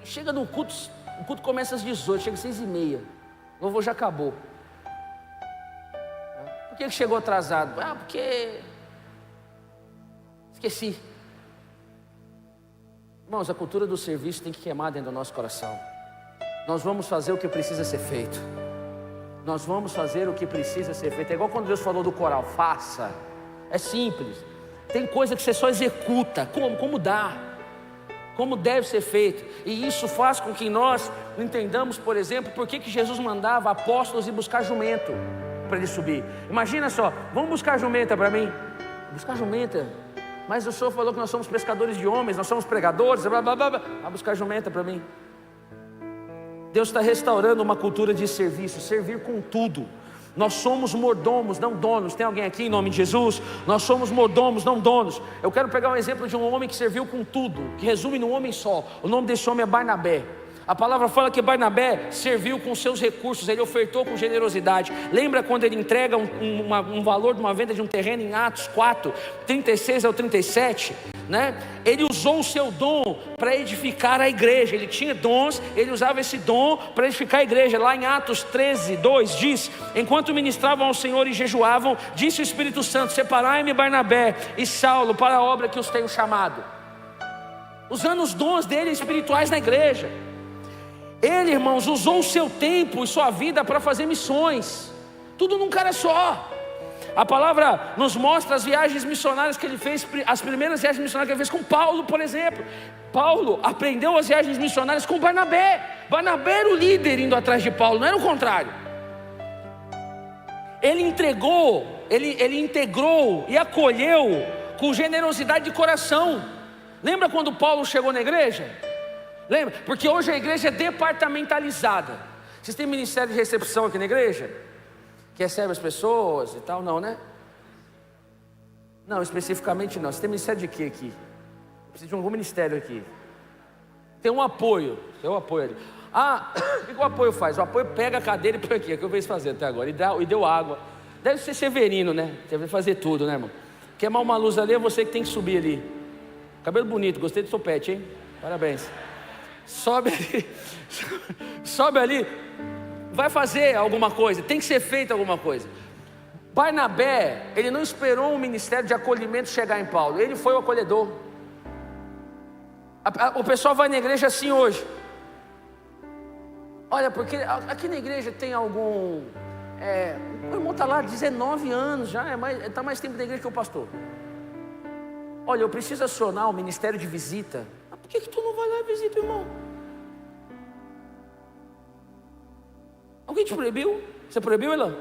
Chega no culto, o culto começa às 18, chega às 6h30. O louvor já acabou. Por que chegou atrasado? Ah, porque esqueci. Irmãos, a cultura do serviço tem que queimar dentro do nosso coração. Nós vamos fazer o que precisa ser feito. Nós vamos fazer o que precisa ser feito. É igual quando Deus falou do coral, faça. É simples. Tem coisa que você só executa. Como dá? Como deve ser feito. E isso faz com que nós entendamos, por exemplo, por que Jesus mandava apóstolos ir buscar jumento para ele subir. Imagina só, vamos buscar jumenta para mim. Buscar jumenta? Mas o Senhor falou que nós somos pescadores de homens, nós somos pregadores, blá, blá, blá, blá. Vai buscar jumenta para mim. Deus está restaurando uma cultura de serviço, servir com tudo. Nós somos mordomos, não donos. Tem alguém aqui em nome de Jesus? Nós somos mordomos, não donos. Eu quero pegar um exemplo de um homem que serviu com tudo, que resume num homem só. O nome desse homem é Barnabé. A palavra fala que Barnabé serviu com seus recursos, ele ofertou com generosidade. Lembra quando ele entrega um valor de uma venda de um terreno em Atos 4, 36 ao 37? Né? Ele usou o seu dom para edificar a igreja. Ele tinha dons, ele usava esse dom para edificar a igreja. Lá em Atos 13, 2 diz: enquanto ministravam ao Senhor e jejuavam, disse o Espírito Santo: separai-me Barnabé e Saulo para a obra que os tenho chamado. Usando os dons dele espirituais na igreja. Ele, irmãos, usou o seu tempo e sua vida para fazer missões. Tudo num cara só. A palavra nos mostra as viagens missionárias que ele fez, as primeiras viagens missionárias que ele fez com Paulo, por exemplo. Paulo aprendeu as viagens missionárias com Barnabé. Barnabé era o líder indo atrás de Paulo, não era o contrário. Ele entregou, ele integrou e acolheu com generosidade de coração. Lembra quando Paulo chegou na igreja? Lembra? Porque hoje a igreja é departamentalizada. Vocês têm ministério de recepção aqui na igreja? Que recebe as pessoas e tal? Não, né? Não, especificamente não. Você tem ministério de quê aqui? Precisa de algum ministério aqui. Tem um apoio ali. O que o apoio faz? O apoio pega a cadeira e põe aqui, é o que eu vejo fazer até agora, e deu água. Deve ser Severino, né? Deve fazer tudo, né, irmão? Queimar uma luz ali, é você que tem que subir ali. Cabelo bonito, gostei do topete, hein? Parabéns. Sobe ali, sobe ali, vai fazer alguma coisa, tem que ser feita alguma coisa. Barnabé, ele não esperou um ministério de acolhimento chegar em Paulo, ele foi o acolhedor. O pessoal vai na igreja assim hoje. Olha, porque aqui na igreja tem algum... o irmão está lá há 19 anos já, está mais tempo na igreja que o pastor. Olha, eu preciso acionar o ministério de visita. Por que tu não vai lá e visita o irmão? Alguém te proibiu? Você proibiu, Elan?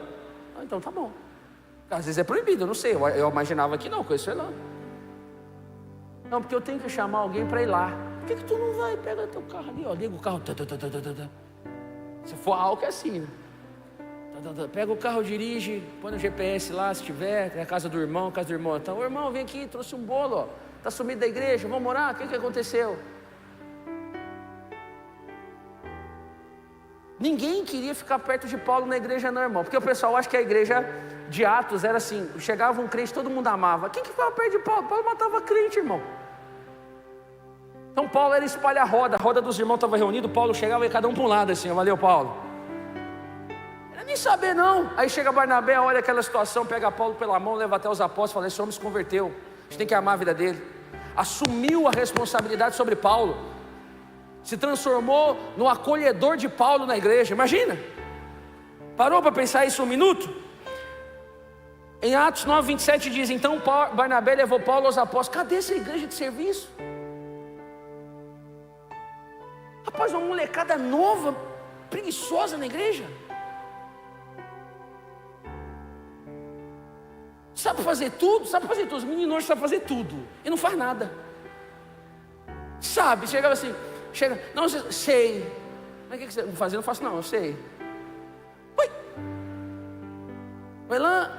Então tá bom. Às vezes é proibido, eu não sei. Eu imaginava que não, conheço Elan. Não, porque eu tenho que chamar alguém para ir lá. Por que tu não vai? Pega teu carro ali, ó, liga o carro. Se for álcool é assim, né? Pega o carro, dirige, põe no GPS lá, se tiver, tem a casa do irmão, Então, o irmão, vem aqui, trouxe um bolo, ó. Tá sumido da igreja, vamos orar, o que aconteceu? Ninguém queria ficar perto de Paulo na igreja não, irmão, porque o pessoal acha que a igreja de Atos era assim, chegava um crente, todo mundo amava. Quem que ficava perto de Paulo? Paulo matava crente, irmão. Então Paulo era espalhar a roda dos irmãos estava reunido, Paulo chegava e cada um para um lado assim, valeu Paulo. Não nem saber não. Aí chega Barnabé, olha aquela situação, pega Paulo pela mão, leva até os apóstolos, fala, esse homem se converteu, a gente tem que amar a vida dele. Assumiu a responsabilidade sobre Paulo, se transformou no acolhedor de Paulo na igreja. Imagina, parou para pensar isso um minuto? Em Atos 9:27 diz, então Barnabé levou Paulo aos apóstolos. Cadê essa igreja de serviço? Rapaz, uma molecada nova, preguiçosa na igreja. Sabe fazer tudo? Os meninos hoje sabem fazer tudo e não faz nada. Sabe, chegava assim, não, sei. Mas o que você vai fazer? Não faço não, eu sei. Ui. O Elan,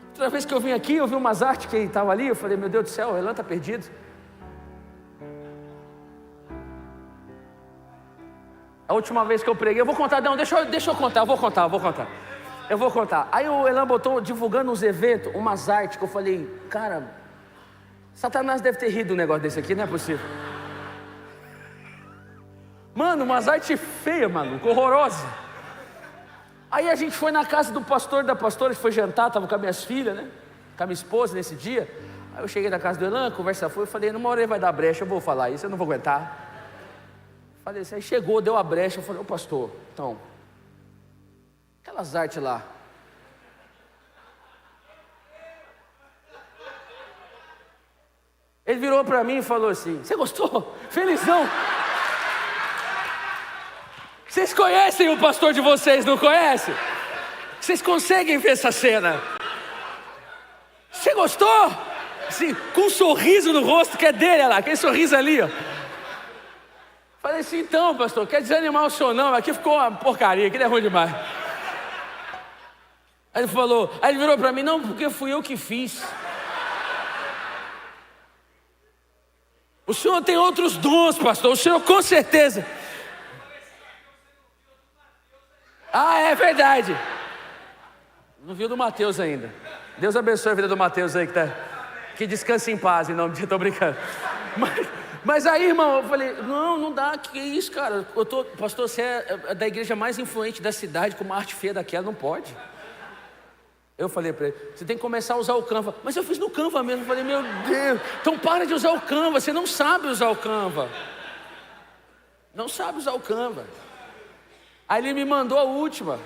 outra vez que eu vim aqui, eu vi umas artes que estavam ali, eu falei, meu Deus do céu, o Elan está perdido. A última vez que eu preguei, eu vou contar, não, deixa eu contar, eu vou contar. Aí o Elan botou, divulgando uns eventos, umas artes, que eu falei, cara, Satanás deve ter rido um negócio desse aqui, não é possível. Mano, umas artes feias, maluco, horrorosa. Aí a gente foi na casa do pastor, da pastora, foi jantar, estava com as minhas filhas, né? Com a minha esposa nesse dia. Aí eu cheguei na casa do Elan, conversa foi, eu falei, numa hora ele vai dar brecha, eu vou falar isso, eu não vou aguentar. Falei assim, aí chegou, deu a brecha, eu falei, ô pastor, então, aquelas artes lá. Ele virou para mim e falou assim, você gostou? Felizão. Vocês conhecem o pastor de vocês, não conhecem? Vocês conseguem ver essa cena? Você gostou? Assim, com um sorriso no rosto que é dele, olha lá, aquele sorriso ali, ó. Falei assim, então pastor, quer desanimar o senhor não? Aqui ficou uma porcaria, aqui é ruim demais. Aí ele virou para mim, não, porque fui eu que fiz. O senhor tem outros dons, pastor, o senhor com certeza. Ah, é verdade. Não viu do Mateus ainda. Deus abençoe a vida do Mateus aí que descanse em paz, em nome de... Tô brincando. Mas aí, irmão, eu falei, não dá, que isso, cara? Pastor, você é da igreja mais influente da cidade, com uma arte feia daquela, não pode. Eu falei para ele, você tem que começar a usar o Canva. Mas eu fiz no Canva mesmo, eu falei, meu Deus, então para de usar o Canva, você não sabe usar o Canva. Não sabe usar o Canva. Aí ele me mandou a última,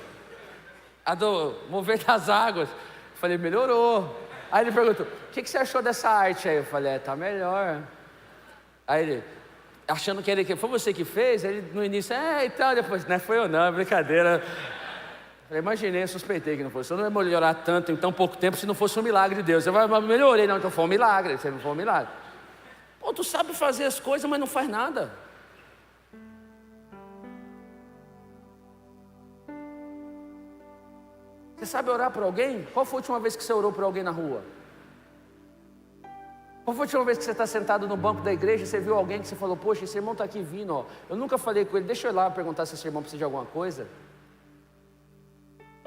a do Mover das Águas. Eu falei, melhorou. Aí ele perguntou, o que você achou dessa arte aí? Eu falei, tá melhor. Aí ele, achando que foi você que fez, ele no início, e tal, depois, não foi eu não, é brincadeira. Eu falei, imaginei, eu suspeitei que não fosse. Eu não ia melhorar tanto em tão pouco tempo se não fosse um milagre de Deus. Eu falei, melhorei, não, então foi um milagre, você não foi um milagre. Pô, tu sabe fazer as coisas, mas não faz nada. Você sabe orar por alguém? Qual foi a última vez que você orou por alguém na rua? Qual foi a última vez que você está sentado no banco da igreja e você viu alguém que você falou, poxa, esse irmão está aqui vindo, ó. Eu nunca falei com ele, deixa eu ir lá perguntar se esse irmão precisa de alguma coisa.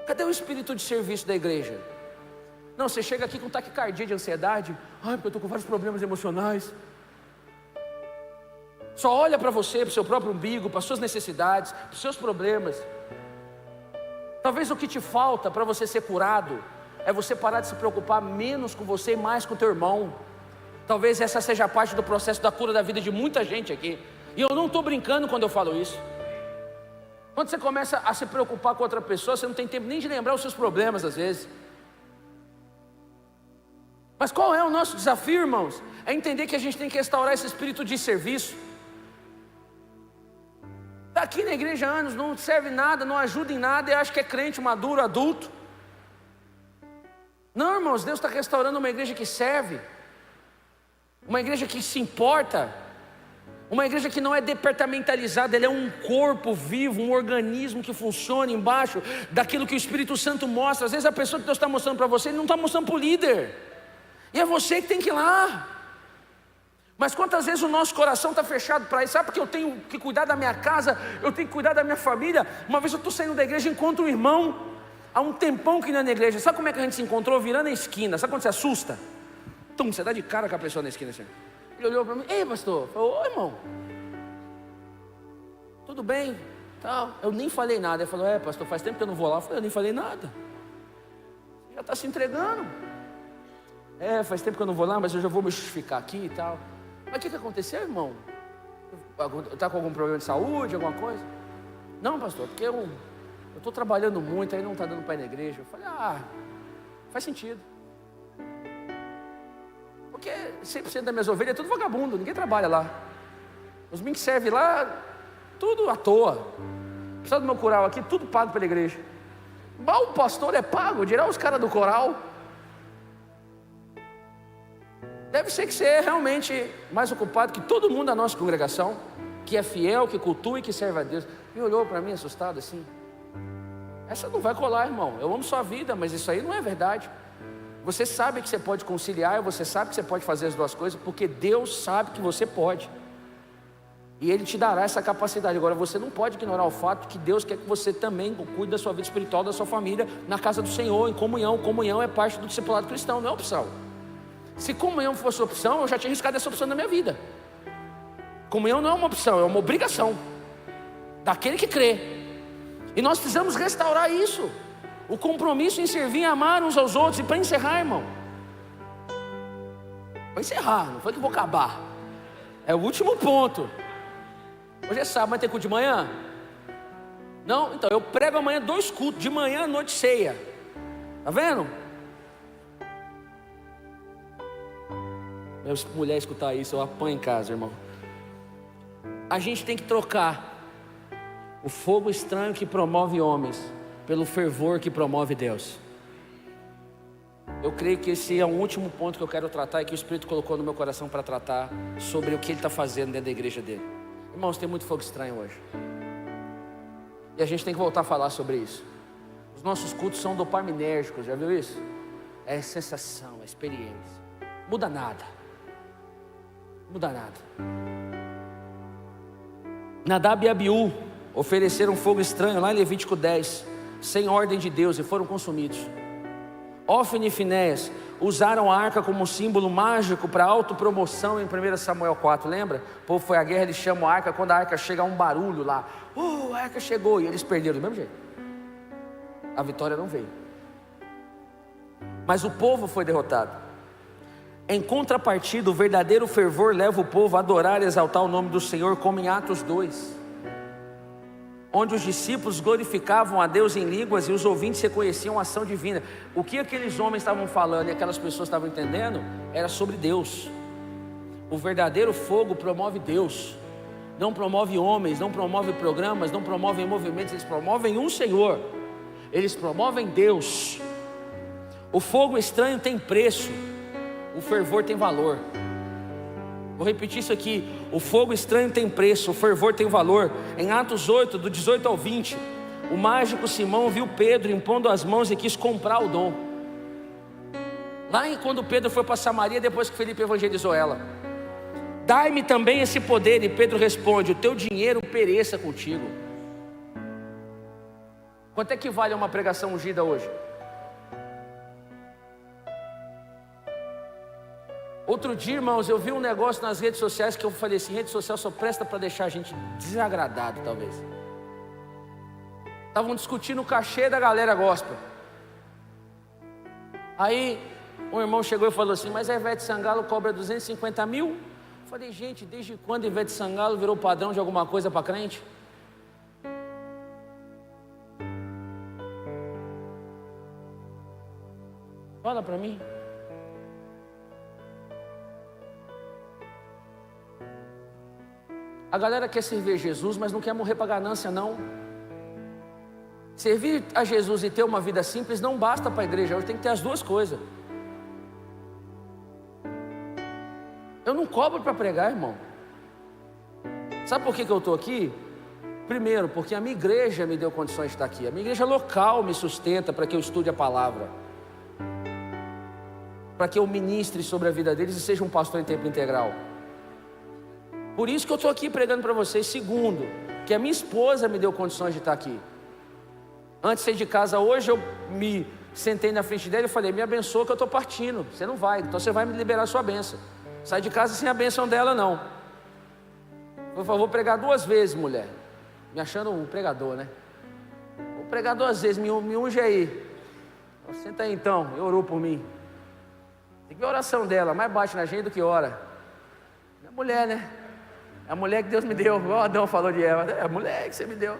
Cadê o espírito de serviço da igreja? Não, você chega aqui com taquicardia de ansiedade. Ai, porque eu estou com vários problemas emocionais. Só olha para você, para o seu próprio umbigo, para as suas necessidades, para os seus problemas. Talvez o que te falta para você ser curado é você parar de se preocupar menos com você e mais com o teu irmão. Talvez essa seja parte do processo da cura da vida de muita gente aqui. E eu não estou brincando quando eu falo isso. Quando você começa a se preocupar com outra pessoa, você não tem tempo nem de lembrar os seus problemas às vezes. Mas qual é o nosso desafio, irmãos? É entender que a gente tem que restaurar esse espírito de serviço. Está aqui na igreja há anos, não serve nada, não ajuda em nada e acha que é crente maduro, adulto. Não, irmãos, Deus está restaurando uma igreja que serve, uma igreja que se importa, uma igreja que não é departamentalizada, ela é um corpo vivo, um organismo que funciona embaixo daquilo que o Espírito Santo mostra. Às vezes a pessoa que Deus está mostrando para você, ele não está mostrando para o líder, e é você que tem que ir lá. Mas quantas vezes o nosso coração está fechado para isso? Sabe porque eu tenho que cuidar da minha casa, eu tenho que cuidar da minha família. Uma vez eu estou saindo da igreja e encontro um irmão, há um tempão que não é na igreja. Sabe como é que a gente se encontrou? Virando a esquina. Sabe quando você assusta? Tum, você dá de cara com a pessoa na esquina assim. Ele olhou para mim, ei pastor, falou, oi irmão, tudo bem? Tal. Eu nem falei nada. Ele falou, pastor, faz tempo que eu não vou lá. Eu falei, eu nem falei nada. Você já está se entregando. Faz tempo que eu não vou lá, mas eu já vou me justificar aqui e tal. Mas o que aconteceu, irmão? Está com algum problema de saúde, alguma coisa? Não, pastor, porque eu estou trabalhando muito, aí não está dando para ir na igreja. Eu falei, faz sentido. Porque 100% das minhas ovelhas é tudo vagabundo, ninguém trabalha lá. Os meninos que servem lá, tudo à toa. Precisa do meu coral aqui, tudo pago pela igreja. Mas o pastor é pago, dirá os caras do coral. Deve ser que você é realmente mais ocupado que todo mundo da nossa congregação, que é fiel, que cultua e que serve a Deus. E olhou para mim assustado assim. Essa não vai colar, irmão. Eu amo sua vida, mas isso aí não é verdade. Você sabe que você pode conciliar, você sabe que você pode fazer as duas coisas, porque Deus sabe que você pode. E Ele te dará essa capacidade. Agora você não pode ignorar o fato que Deus quer que você também cuide da sua vida espiritual, da sua família, na casa do Senhor, em comunhão. Comunhão é parte do discipulado cristão, não é opção. Se comunhão fosse opção, eu já tinha arriscado essa opção na minha vida. Comunhão não é uma opção, é uma obrigação daquele que crê. E nós precisamos restaurar isso. O compromisso em servir e amar uns aos outros. E para encerrar, irmão, para encerrar, não foi que eu vou acabar, é o último ponto. Hoje é sábado, mas tem culto de manhã? Não? Então eu prego amanhã 2 cultos, de manhã à noite ceia. Tá vendo? Minha mulher escutar isso, eu apanho em casa, irmão. A gente tem que trocar o fogo estranho que promove homens pelo fervor que promove Deus. Eu creio que esse é o último ponto que eu quero tratar e que o Espírito colocou no meu coração para tratar sobre o que Ele está fazendo dentro da igreja dele. Irmãos, tem muito fogo estranho hoje. E a gente tem que voltar a falar sobre isso. Os nossos cultos são dopaminérgicos, já viu isso? É sensação, é experiência. Muda nada. Muda nada. Nadab e Abiú ofereceram fogo estranho lá em Levítico 10, sem ordem de Deus, e foram consumidos. Ofni e Finéias usaram a arca como símbolo mágico para autopromoção em 1 Samuel 4, lembra? O povo foi à guerra, eles chamam a arca, quando a arca chega há um barulho lá, a arca chegou, e eles perderam do mesmo jeito. A vitória não veio, mas o povo foi derrotado. Em contrapartida, o verdadeiro fervor leva o povo a adorar e exaltar o nome do Senhor, como em Atos 2, onde os discípulos glorificavam a Deus em línguas e os ouvintes reconheciam a ação divina. O que aqueles homens estavam falando e aquelas pessoas estavam entendendo era sobre Deus. O verdadeiro fogo promove Deus, não promove homens, não promove programas, não promove movimentos, eles promovem um Senhor, eles promovem Deus. O fogo estranho tem preço, o fervor tem valor. Vou repetir isso aqui: o fogo estranho tem preço, o fervor tem valor. Em Atos 8, do 18 ao 20, o mágico Simão viu Pedro impondo as mãos e quis comprar o dom. quando Pedro foi para Samaria, depois que Felipe evangelizou ela. Dai-me também esse poder. E Pedro responde: o teu dinheiro pereça contigo. Quanto é que vale uma pregação ungida hoje? Outro dia, irmãos, eu vi um negócio nas redes sociais que eu falei assim: rede social só presta para deixar a gente desagradado, talvez. Estavam discutindo o cachê da galera gospel. Aí um irmão chegou e falou assim: mas a Ivete Sangalo cobra 250 mil? Eu falei: gente, desde quando Ivete Sangalo virou padrão de alguma coisa para crente? Fala para mim. A galera quer servir Jesus, mas não quer morrer para ganância, não. Servir a Jesus e ter uma vida simples não basta para a igreja, hoje tem que ter as duas coisas. Eu não cobro para pregar, irmão. Sabe por que eu estou aqui? Primeiro, porque a minha igreja me deu condições de estar aqui. A minha igreja local me sustenta para que eu estude a palavra, para que eu ministre sobre a vida deles e seja um pastor em tempo integral. Por isso que eu estou aqui pregando para vocês. Segundo, que a minha esposa me deu condições de estar aqui. Antes de sair de casa hoje, eu me sentei na frente dela e falei: me abençoa que eu estou partindo. Você não vai, então você vai me liberar a sua bênção. Sai de casa sem a bênção dela, não. Por favor, vou pregar 2 vezes, mulher. Me achando um pregador, né? Vou pregar 2 vezes, me unge aí. Senta aí então, eu orou por mim. Tem que ver a oração dela, mais bate na gente do que ora. É a mulher, né? É a mulher que Deus me deu, igual Adão falou de Eva. É a mulher que você me deu.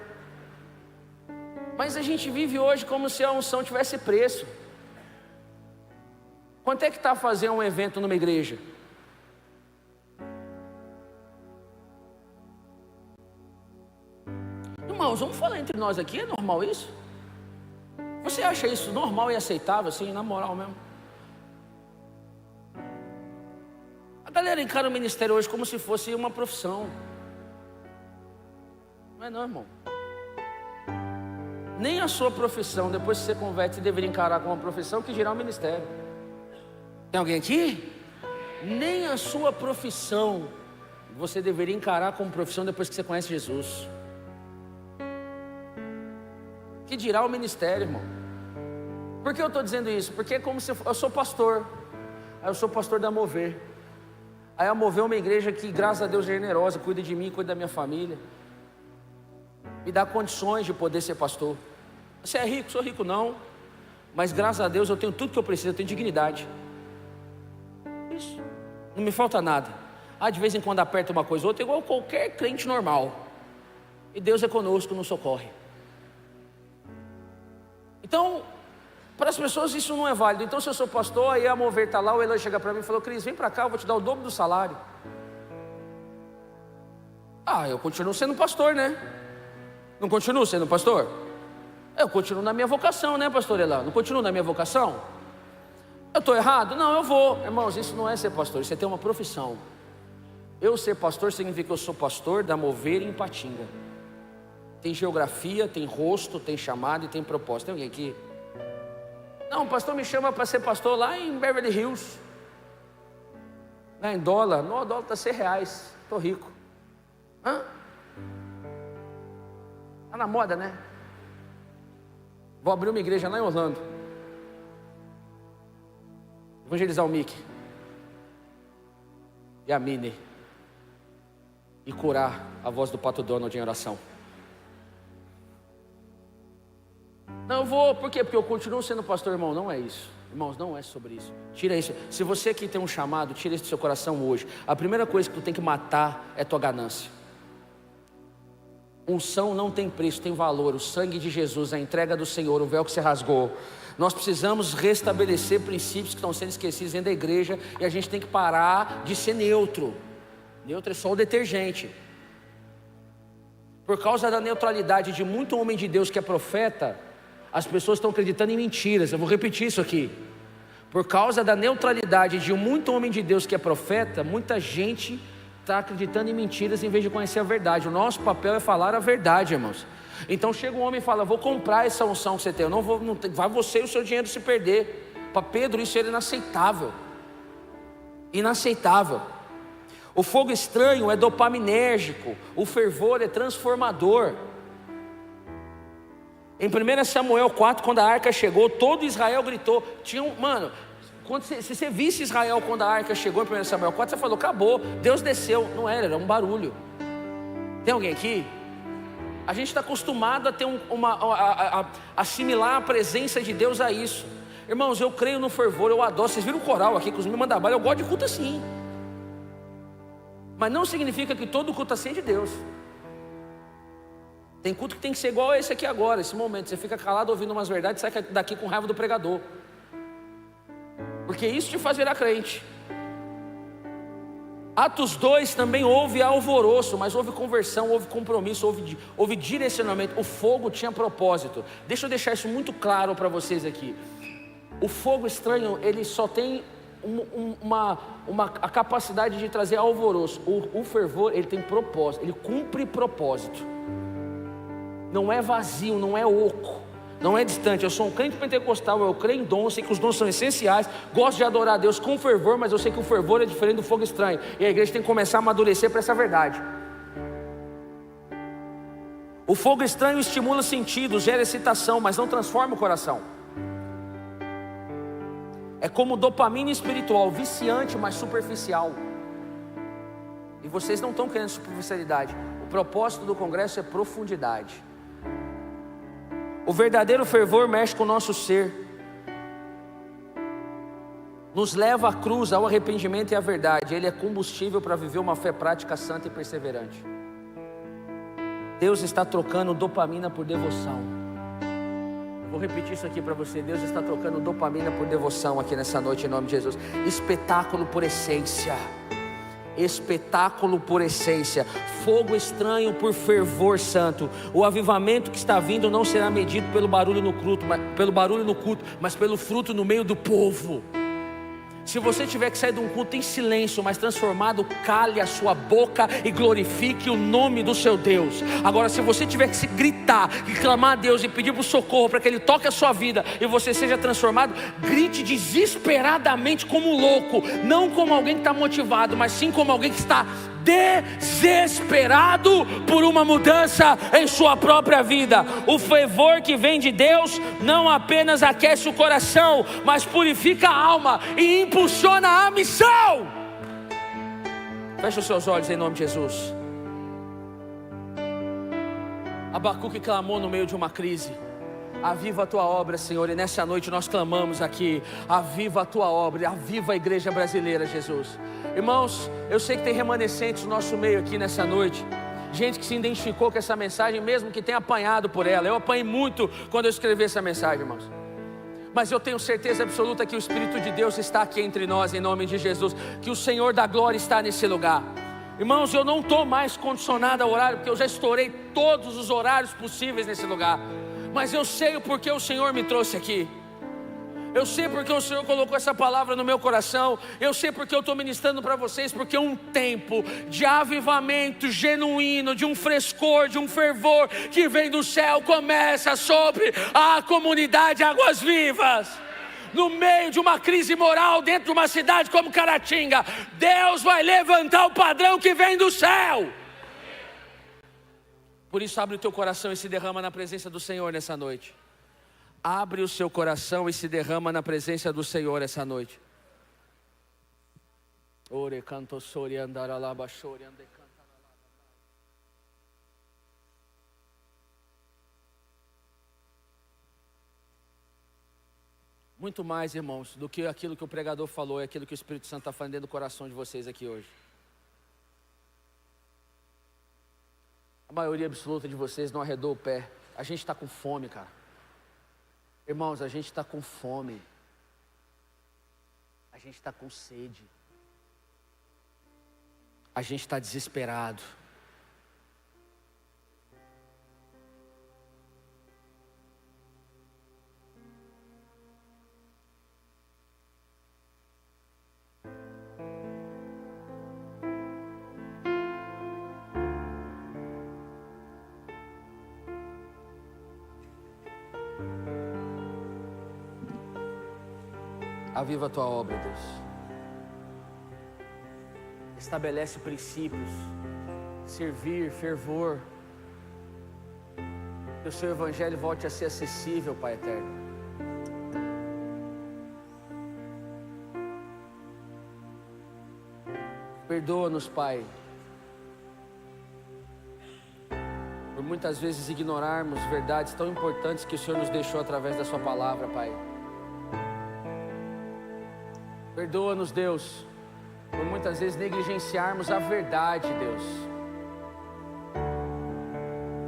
Mas a gente vive hoje como se a unção tivesse preço. Quanto é que está a fazer um evento numa igreja? Irmãos, vamos falar entre nós aqui, é normal isso? Você acha isso normal e aceitável, assim, na moral mesmo? A galera encara o ministério hoje como se fosse uma profissão. Não é não, irmão. Nem a sua profissão, depois que você converte, você deveria encarar como uma profissão, que dirá o ministério. Tem alguém aqui? Nem a sua profissão você deveria encarar como profissão depois que você conhece Jesus. Que dirá o ministério, irmão? Por que eu estou dizendo isso? Porque é como se eu sou pastor. Aí eu sou pastor da Mover. Aí a Mover é uma igreja que, graças a Deus, é generosa, cuida de mim, cuida da minha família, me dá condições de poder ser pastor. Você é rico? Sou rico não, mas graças a Deus eu tenho tudo que eu preciso, eu tenho dignidade. Isso, não me falta nada. De vez em quando aperta uma coisa ou outra, igual qualquer crente normal. E Deus é conosco, nos socorre. Então, para as pessoas isso não é válido. Então, se eu sou pastor, aí a Mover está lá, o Elan chega para mim e falou: Cris, vem para cá, eu vou te dar o dobro do salário. Eu continuo sendo pastor, né? Não continuo sendo pastor? Eu continuo na minha vocação, né, pastor Elan? Não continuo na minha vocação? Eu estou errado? Não, eu vou. Irmãos, isso não é ser pastor, isso é ter uma profissão. Eu ser pastor significa que eu sou pastor da Mover em Ipatinga. Tem geografia, tem rosto, tem chamado e tem propósito. Tem alguém aqui? Não, o pastor me chama para ser pastor lá em Beverly Hills. Lá em dólar. Não, o dólar está R$100. Estou rico. Está na moda, né? Vou abrir uma igreja lá em Orlando. Evangelizar o Mickey e a Minnie. E curar a voz do Pato Donald em oração. Não, eu vou, por quê? Porque eu continuo sendo pastor, irmão. Não é isso, irmãos, não é sobre isso. Tira isso. Se você aqui tem um chamado, tira isso do seu coração hoje. A primeira coisa que tu tem que matar é tua ganância. Unção não tem preço, tem valor. O sangue de Jesus, a entrega do Senhor, o véu que se rasgou. Nós precisamos restabelecer princípios que estão sendo esquecidos dentro da igreja. E a gente tem que parar de ser neutro. Neutro é só o detergente. Por causa da neutralidade de muito homem de Deus que é profeta, as pessoas estão acreditando em mentiras. Eu vou repetir isso aqui. Por causa da neutralidade de muito homem de Deus que é profeta, muita gente está acreditando em mentiras em vez de conhecer a verdade. O nosso papel é falar a verdade, irmãos. Então chega um homem e fala: vou comprar essa unção que você tem. Eu não vou, vai você e o seu dinheiro se perder. Para Pedro isso era inaceitável. Inaceitável. O fogo estranho é dopaminérgico, o fervor é transformador. Em 1 Samuel 4, quando a arca chegou, todo Israel gritou. Mano, se você visse Israel quando a arca chegou em 1 Samuel 4, você falou, acabou, Deus desceu. Não era um barulho. Tem alguém aqui? A gente está acostumado a ter assimilar a presença de Deus a isso. Irmãos, eu creio no fervor, eu adoro. Vocês viram o coral aqui com os Mimandabalha? Eu gosto de culto assim. Mas não significa que todo culto assim é de Deus. Tem culto que tem que ser igual a esse aqui agora, esse momento. Você fica calado ouvindo umas verdades e sai daqui com raiva do pregador. Porque isso te faz virar crente. Atos 2 também houve alvoroço, mas houve conversão, houve compromisso, houve direcionamento. O fogo tinha propósito. Deixa eu deixar isso muito claro para vocês aqui. O fogo estranho, ele só tem a capacidade de trazer alvoroço. O fervor, ele tem propósito, ele cumpre propósito. Não é vazio, não é oco, não é distante. Eu sou um crente pentecostal, eu creio em dons, sei que os dons são essenciais, gosto de adorar a Deus com fervor, mas eu sei que o fervor é diferente do fogo estranho. E a igreja tem que começar a amadurecer para essa verdade. O fogo estranho estimula sentidos, gera excitação, mas não transforma o coração. É como dopamina espiritual, viciante, mas superficial. E vocês não estão querendo superficialidade. O propósito do congresso é profundidade. O verdadeiro fervor mexe com o nosso ser, nos leva à cruz, ao arrependimento e à verdade. Ele é combustível para viver uma fé prática, santa e perseverante. Deus está trocando dopamina por devoção. Vou repetir isso aqui para você. Deus está trocando dopamina por devoção aqui nessa noite, em nome de Jesus. Espetáculo por essência. Espetáculo por essência, fogo estranho por fervor santo. O avivamento que está vindo não será medido pelo barulho no culto, mas pelo fruto no meio do povo. Se você tiver que sair de um culto em silêncio, mas transformado, cale a sua boca e glorifique o nome do seu Deus. Agora, se você tiver que se gritar e clamar a Deus e pedir por socorro para que Ele toque a sua vida e você seja transformado, grite desesperadamente como louco, não como alguém que está motivado, mas sim como alguém que está desesperado por uma mudança em sua própria vida. O fervor que vem de Deus não apenas aquece o coração, mas purifica a alma e impulsiona a missão. Feche os seus olhos em nome de Jesus. Abacuque clamou no meio de uma crise: aviva a tua obra, Senhor. E nessa noite nós clamamos aqui: aviva a tua obra, aviva a igreja brasileira, Jesus. Irmãos, eu sei que tem remanescentes no nosso meio aqui nessa noite, gente que se identificou com essa mensagem, mesmo que tenha apanhado por ela. Eu apanhei muito quando eu escrevi essa mensagem, irmãos. Mas eu tenho certeza absoluta que o Espírito de Deus está aqui entre nós, em nome de Jesus. Que o Senhor da glória está nesse lugar. Irmãos, eu não estou mais condicionado ao horário, porque eu já estourei todos os horários possíveis nesse lugar. Mas eu sei o porquê o Senhor me trouxe aqui. Eu sei porque o Senhor colocou essa palavra no meu coração. Eu sei porque eu estou ministrando para vocês. Porque um tempo de avivamento genuíno, de um frescor, de um fervor que vem do céu, começa sobre a comunidade Águas Vivas. No meio de uma crise moral dentro de uma cidade como Caratinga, Deus vai levantar o padrão que vem do céu. Por isso, abre o teu coração e se derrama na presença do Senhor nessa noite. Abre o seu coração e se derrama na presença do Senhor essa noite. Muito mais, irmãos, do que aquilo que o pregador falou, é aquilo que o Espírito Santo está fazendo dentro do coração de vocês aqui hoje. A maioria absoluta de vocês não arredou o pé. A gente está com fome, cara. Irmãos, a gente está com fome. A gente está com sede. A gente está desesperado. Aviva a tua obra, Deus. Estabelece princípios, servir, fervor. Que o seu evangelho volte a ser acessível, Pai eterno. Perdoa-nos, Pai, por muitas vezes ignorarmos verdades tão importantes que o Senhor nos deixou através da sua palavra, Pai. Perdoa-nos, Deus, por muitas vezes negligenciarmos a verdade, Deus.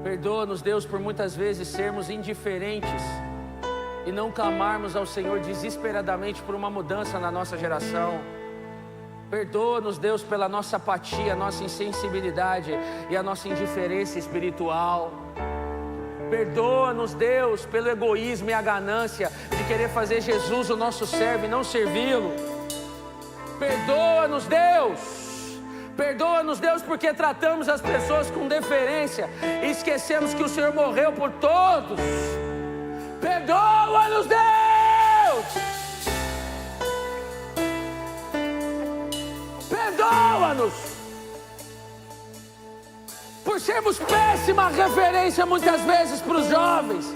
Perdoa-nos, Deus, por muitas vezes sermos indiferentes e não clamarmos ao Senhor desesperadamente por uma mudança na nossa geração. Perdoa-nos, Deus, pela nossa apatia, a nossa insensibilidade e a nossa indiferença espiritual. Perdoa-nos, Deus, pelo egoísmo e a ganância de querer fazer Jesus o nosso servo e não servi-lo. Perdoa-nos, Deus. Perdoa-nos, Deus, porque tratamos as pessoas com deferência e esquecemos que o Senhor morreu por todos. Perdoa-nos, Deus. Perdoa-nos por sermos péssima referência muitas vezes para os jovens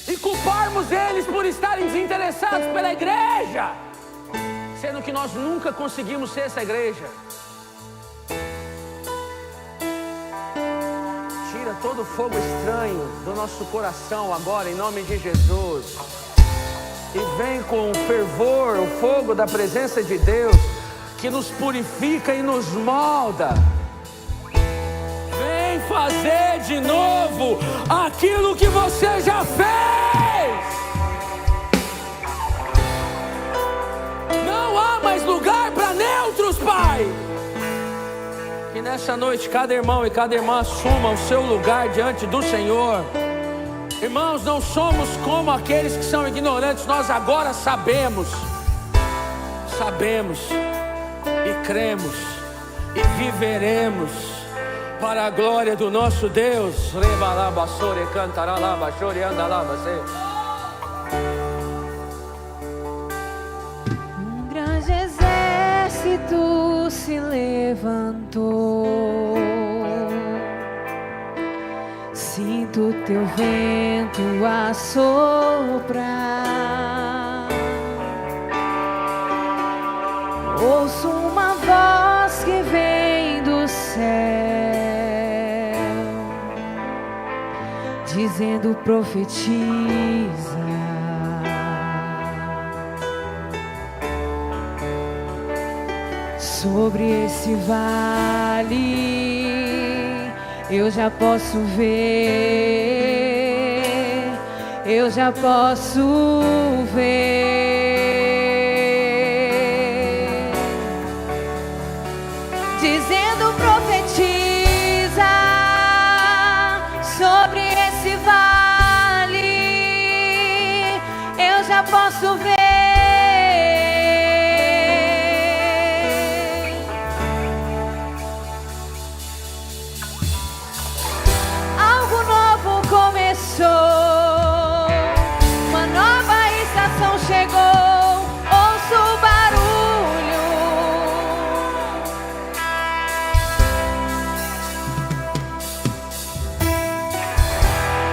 e culparmos eles por estarem desinteressados pela igreja, sendo que nós nunca conseguimos ser essa igreja. Tira todo o fogo estranho do nosso coração agora, em nome de Jesus. E vem com fervor, o fogo da presença de Deus, que nos purifica e nos molda. Vem fazer de novo aquilo que você já fez. Não há mais lugar para neutros, Pai. Que nessa noite cada irmão e cada irmã assuma o seu lugar diante do Senhor. Irmãos, não somos como aqueles que são ignorantes, nós agora sabemos e cremos e viveremos para a glória do nosso Deus. Um grande exército se levantou. Sinto teu vento assoprar. Ouço uma voz que vem do céu, dizendo: profetiza. Sobre esse vale eu já posso ver, eu já posso ver, dizendo: profetiza sobre esse vale, eu já posso ver. Uma nova estação chegou, ouço o barulho.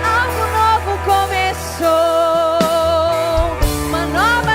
Algo novo começou, uma nova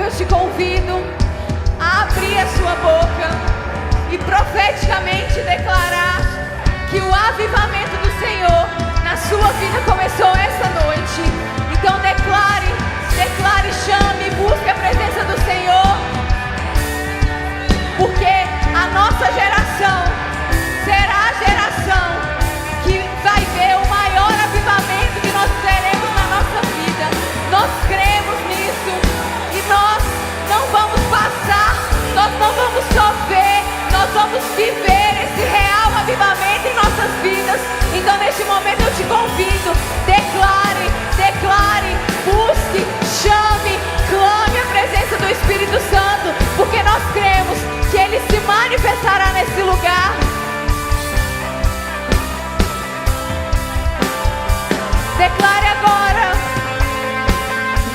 eu te convido a abrir a sua boca e profeticamente declarar que o avivamento do Senhor na sua vida começou essa noite. Então declare, chame, busque a presença do Senhor, porque a nossa geração será a geração que vai ver o maior avivamento que nós teremos na nossa vida. Nós cremos nisso e nós não vamos passar, nós não vamos só ver, nós vamos viver esse real avivamento em nossas vidas. Então neste momento eu te convido, declare, busque, chame, clame a presença do Espírito Santo, porque nós cremos que Ele se manifestará nesse lugar. Declare agora: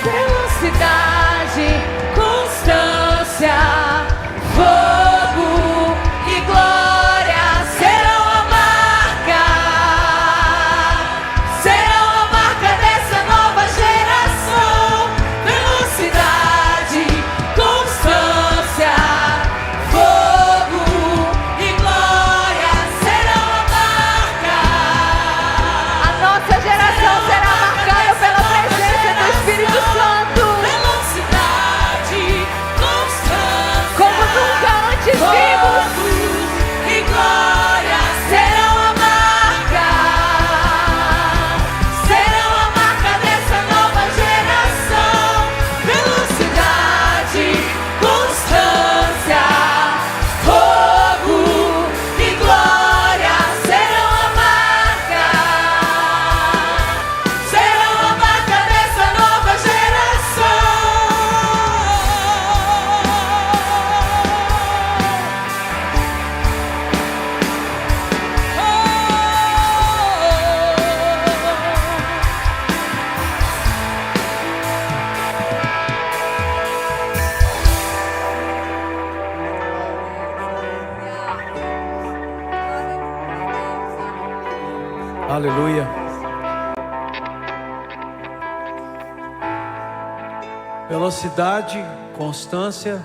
velocidade, constância, fogo e glória serão a marca dessa nova geração. Velocidade, constância, fogo e glória serão a marca. A nossa geração será marcada pela presença do Espírito Santo. Velocidade, constância, como nunca antes vimos. E glória serão a marca dessa nova geração. Velocidade, constância, fogo e glória serão a marca dessa nova geração. Aleluia. Velocidade, constância,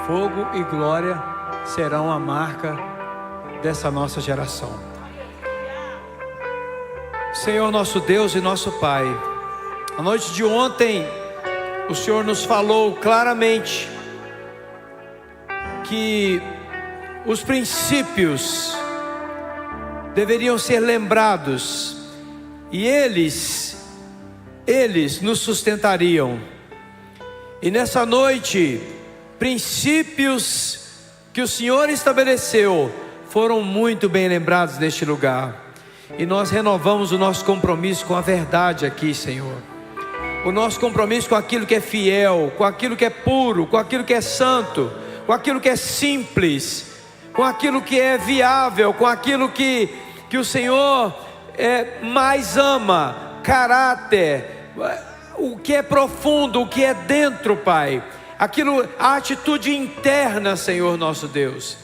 fogo e glória serão a marca dessa nossa geração. Senhor nosso Deus e nosso Pai, a noite de ontem o Senhor nos falou claramente que os princípios deveriam ser lembrados e eles nos sustentariam. E nessa noite, princípios que o Senhor estabeleceu foram muito bem lembrados neste lugar. E nós renovamos o nosso compromisso com a verdade aqui, Senhor. O nosso compromisso com aquilo que é fiel, com aquilo que é puro, com aquilo que é santo, com aquilo que é simples, com aquilo que é viável, com aquilo que o Senhor mais ama, caráter, o que é profundo, o que é dentro, Pai, a atitude interna, Senhor nosso Deus.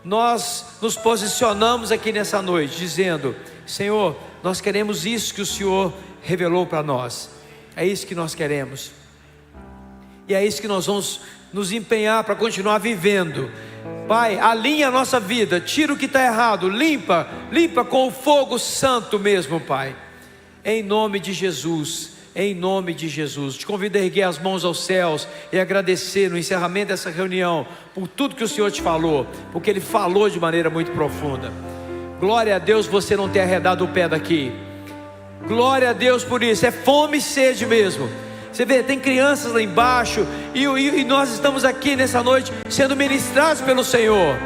Nós nos posicionamos aqui nessa noite dizendo: Senhor, nós queremos isso que o Senhor revelou para nós, é isso que nós queremos, e é isso que nós vamos nos empenhar para continuar vivendo. Pai, alinha a nossa vida, tira o que está errado, limpa com o fogo santo mesmo, Pai, em nome de Jesus, em nome de Jesus. Te convido a erguer as mãos aos céus e agradecer no encerramento dessa reunião por tudo que o Senhor te falou, porque Ele falou de maneira muito profunda. Glória a Deus, você não ter arredado o pé daqui. Glória a Deus por isso, é fome e sede mesmo. Você vê, tem crianças lá embaixo e nós estamos aqui nessa noite sendo ministrados pelo Senhor.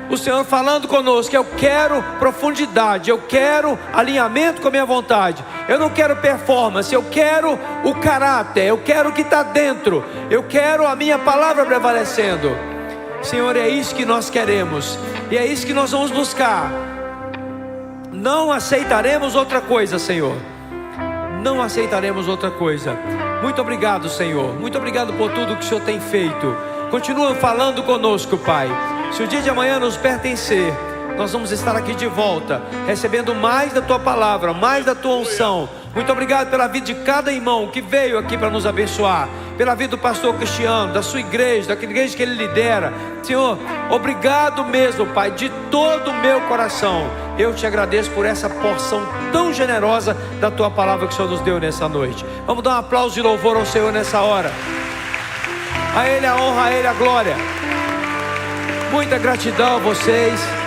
O Senhor falando conosco: eu quero profundidade, eu quero alinhamento com a minha vontade, eu não quero performance, eu quero o caráter, eu quero o que está dentro, eu quero a minha palavra prevalecendo. Senhor, é isso que nós queremos e é isso que nós vamos buscar. Não aceitaremos outra coisa, Senhor, não aceitaremos outra coisa. Muito obrigado, Senhor, muito obrigado por tudo que o Senhor tem feito. Continua falando conosco, Pai. Se o dia de amanhã nos pertencer, nós vamos estar aqui de volta, recebendo mais da Tua palavra, mais da Tua unção. Muito obrigado pela vida de cada irmão que veio aqui para nos abençoar. pela vida do pastor Cristiano, da sua igreja, da igreja que ele lidera. Senhor, obrigado mesmo, Pai, de todo o meu coração. Eu te agradeço por essa porção tão generosa da tua palavra que o Senhor nos deu nessa noite. Vamos dar um aplauso de louvor ao Senhor nessa hora. A Ele a honra, a Ele a glória. Muita gratidão a vocês.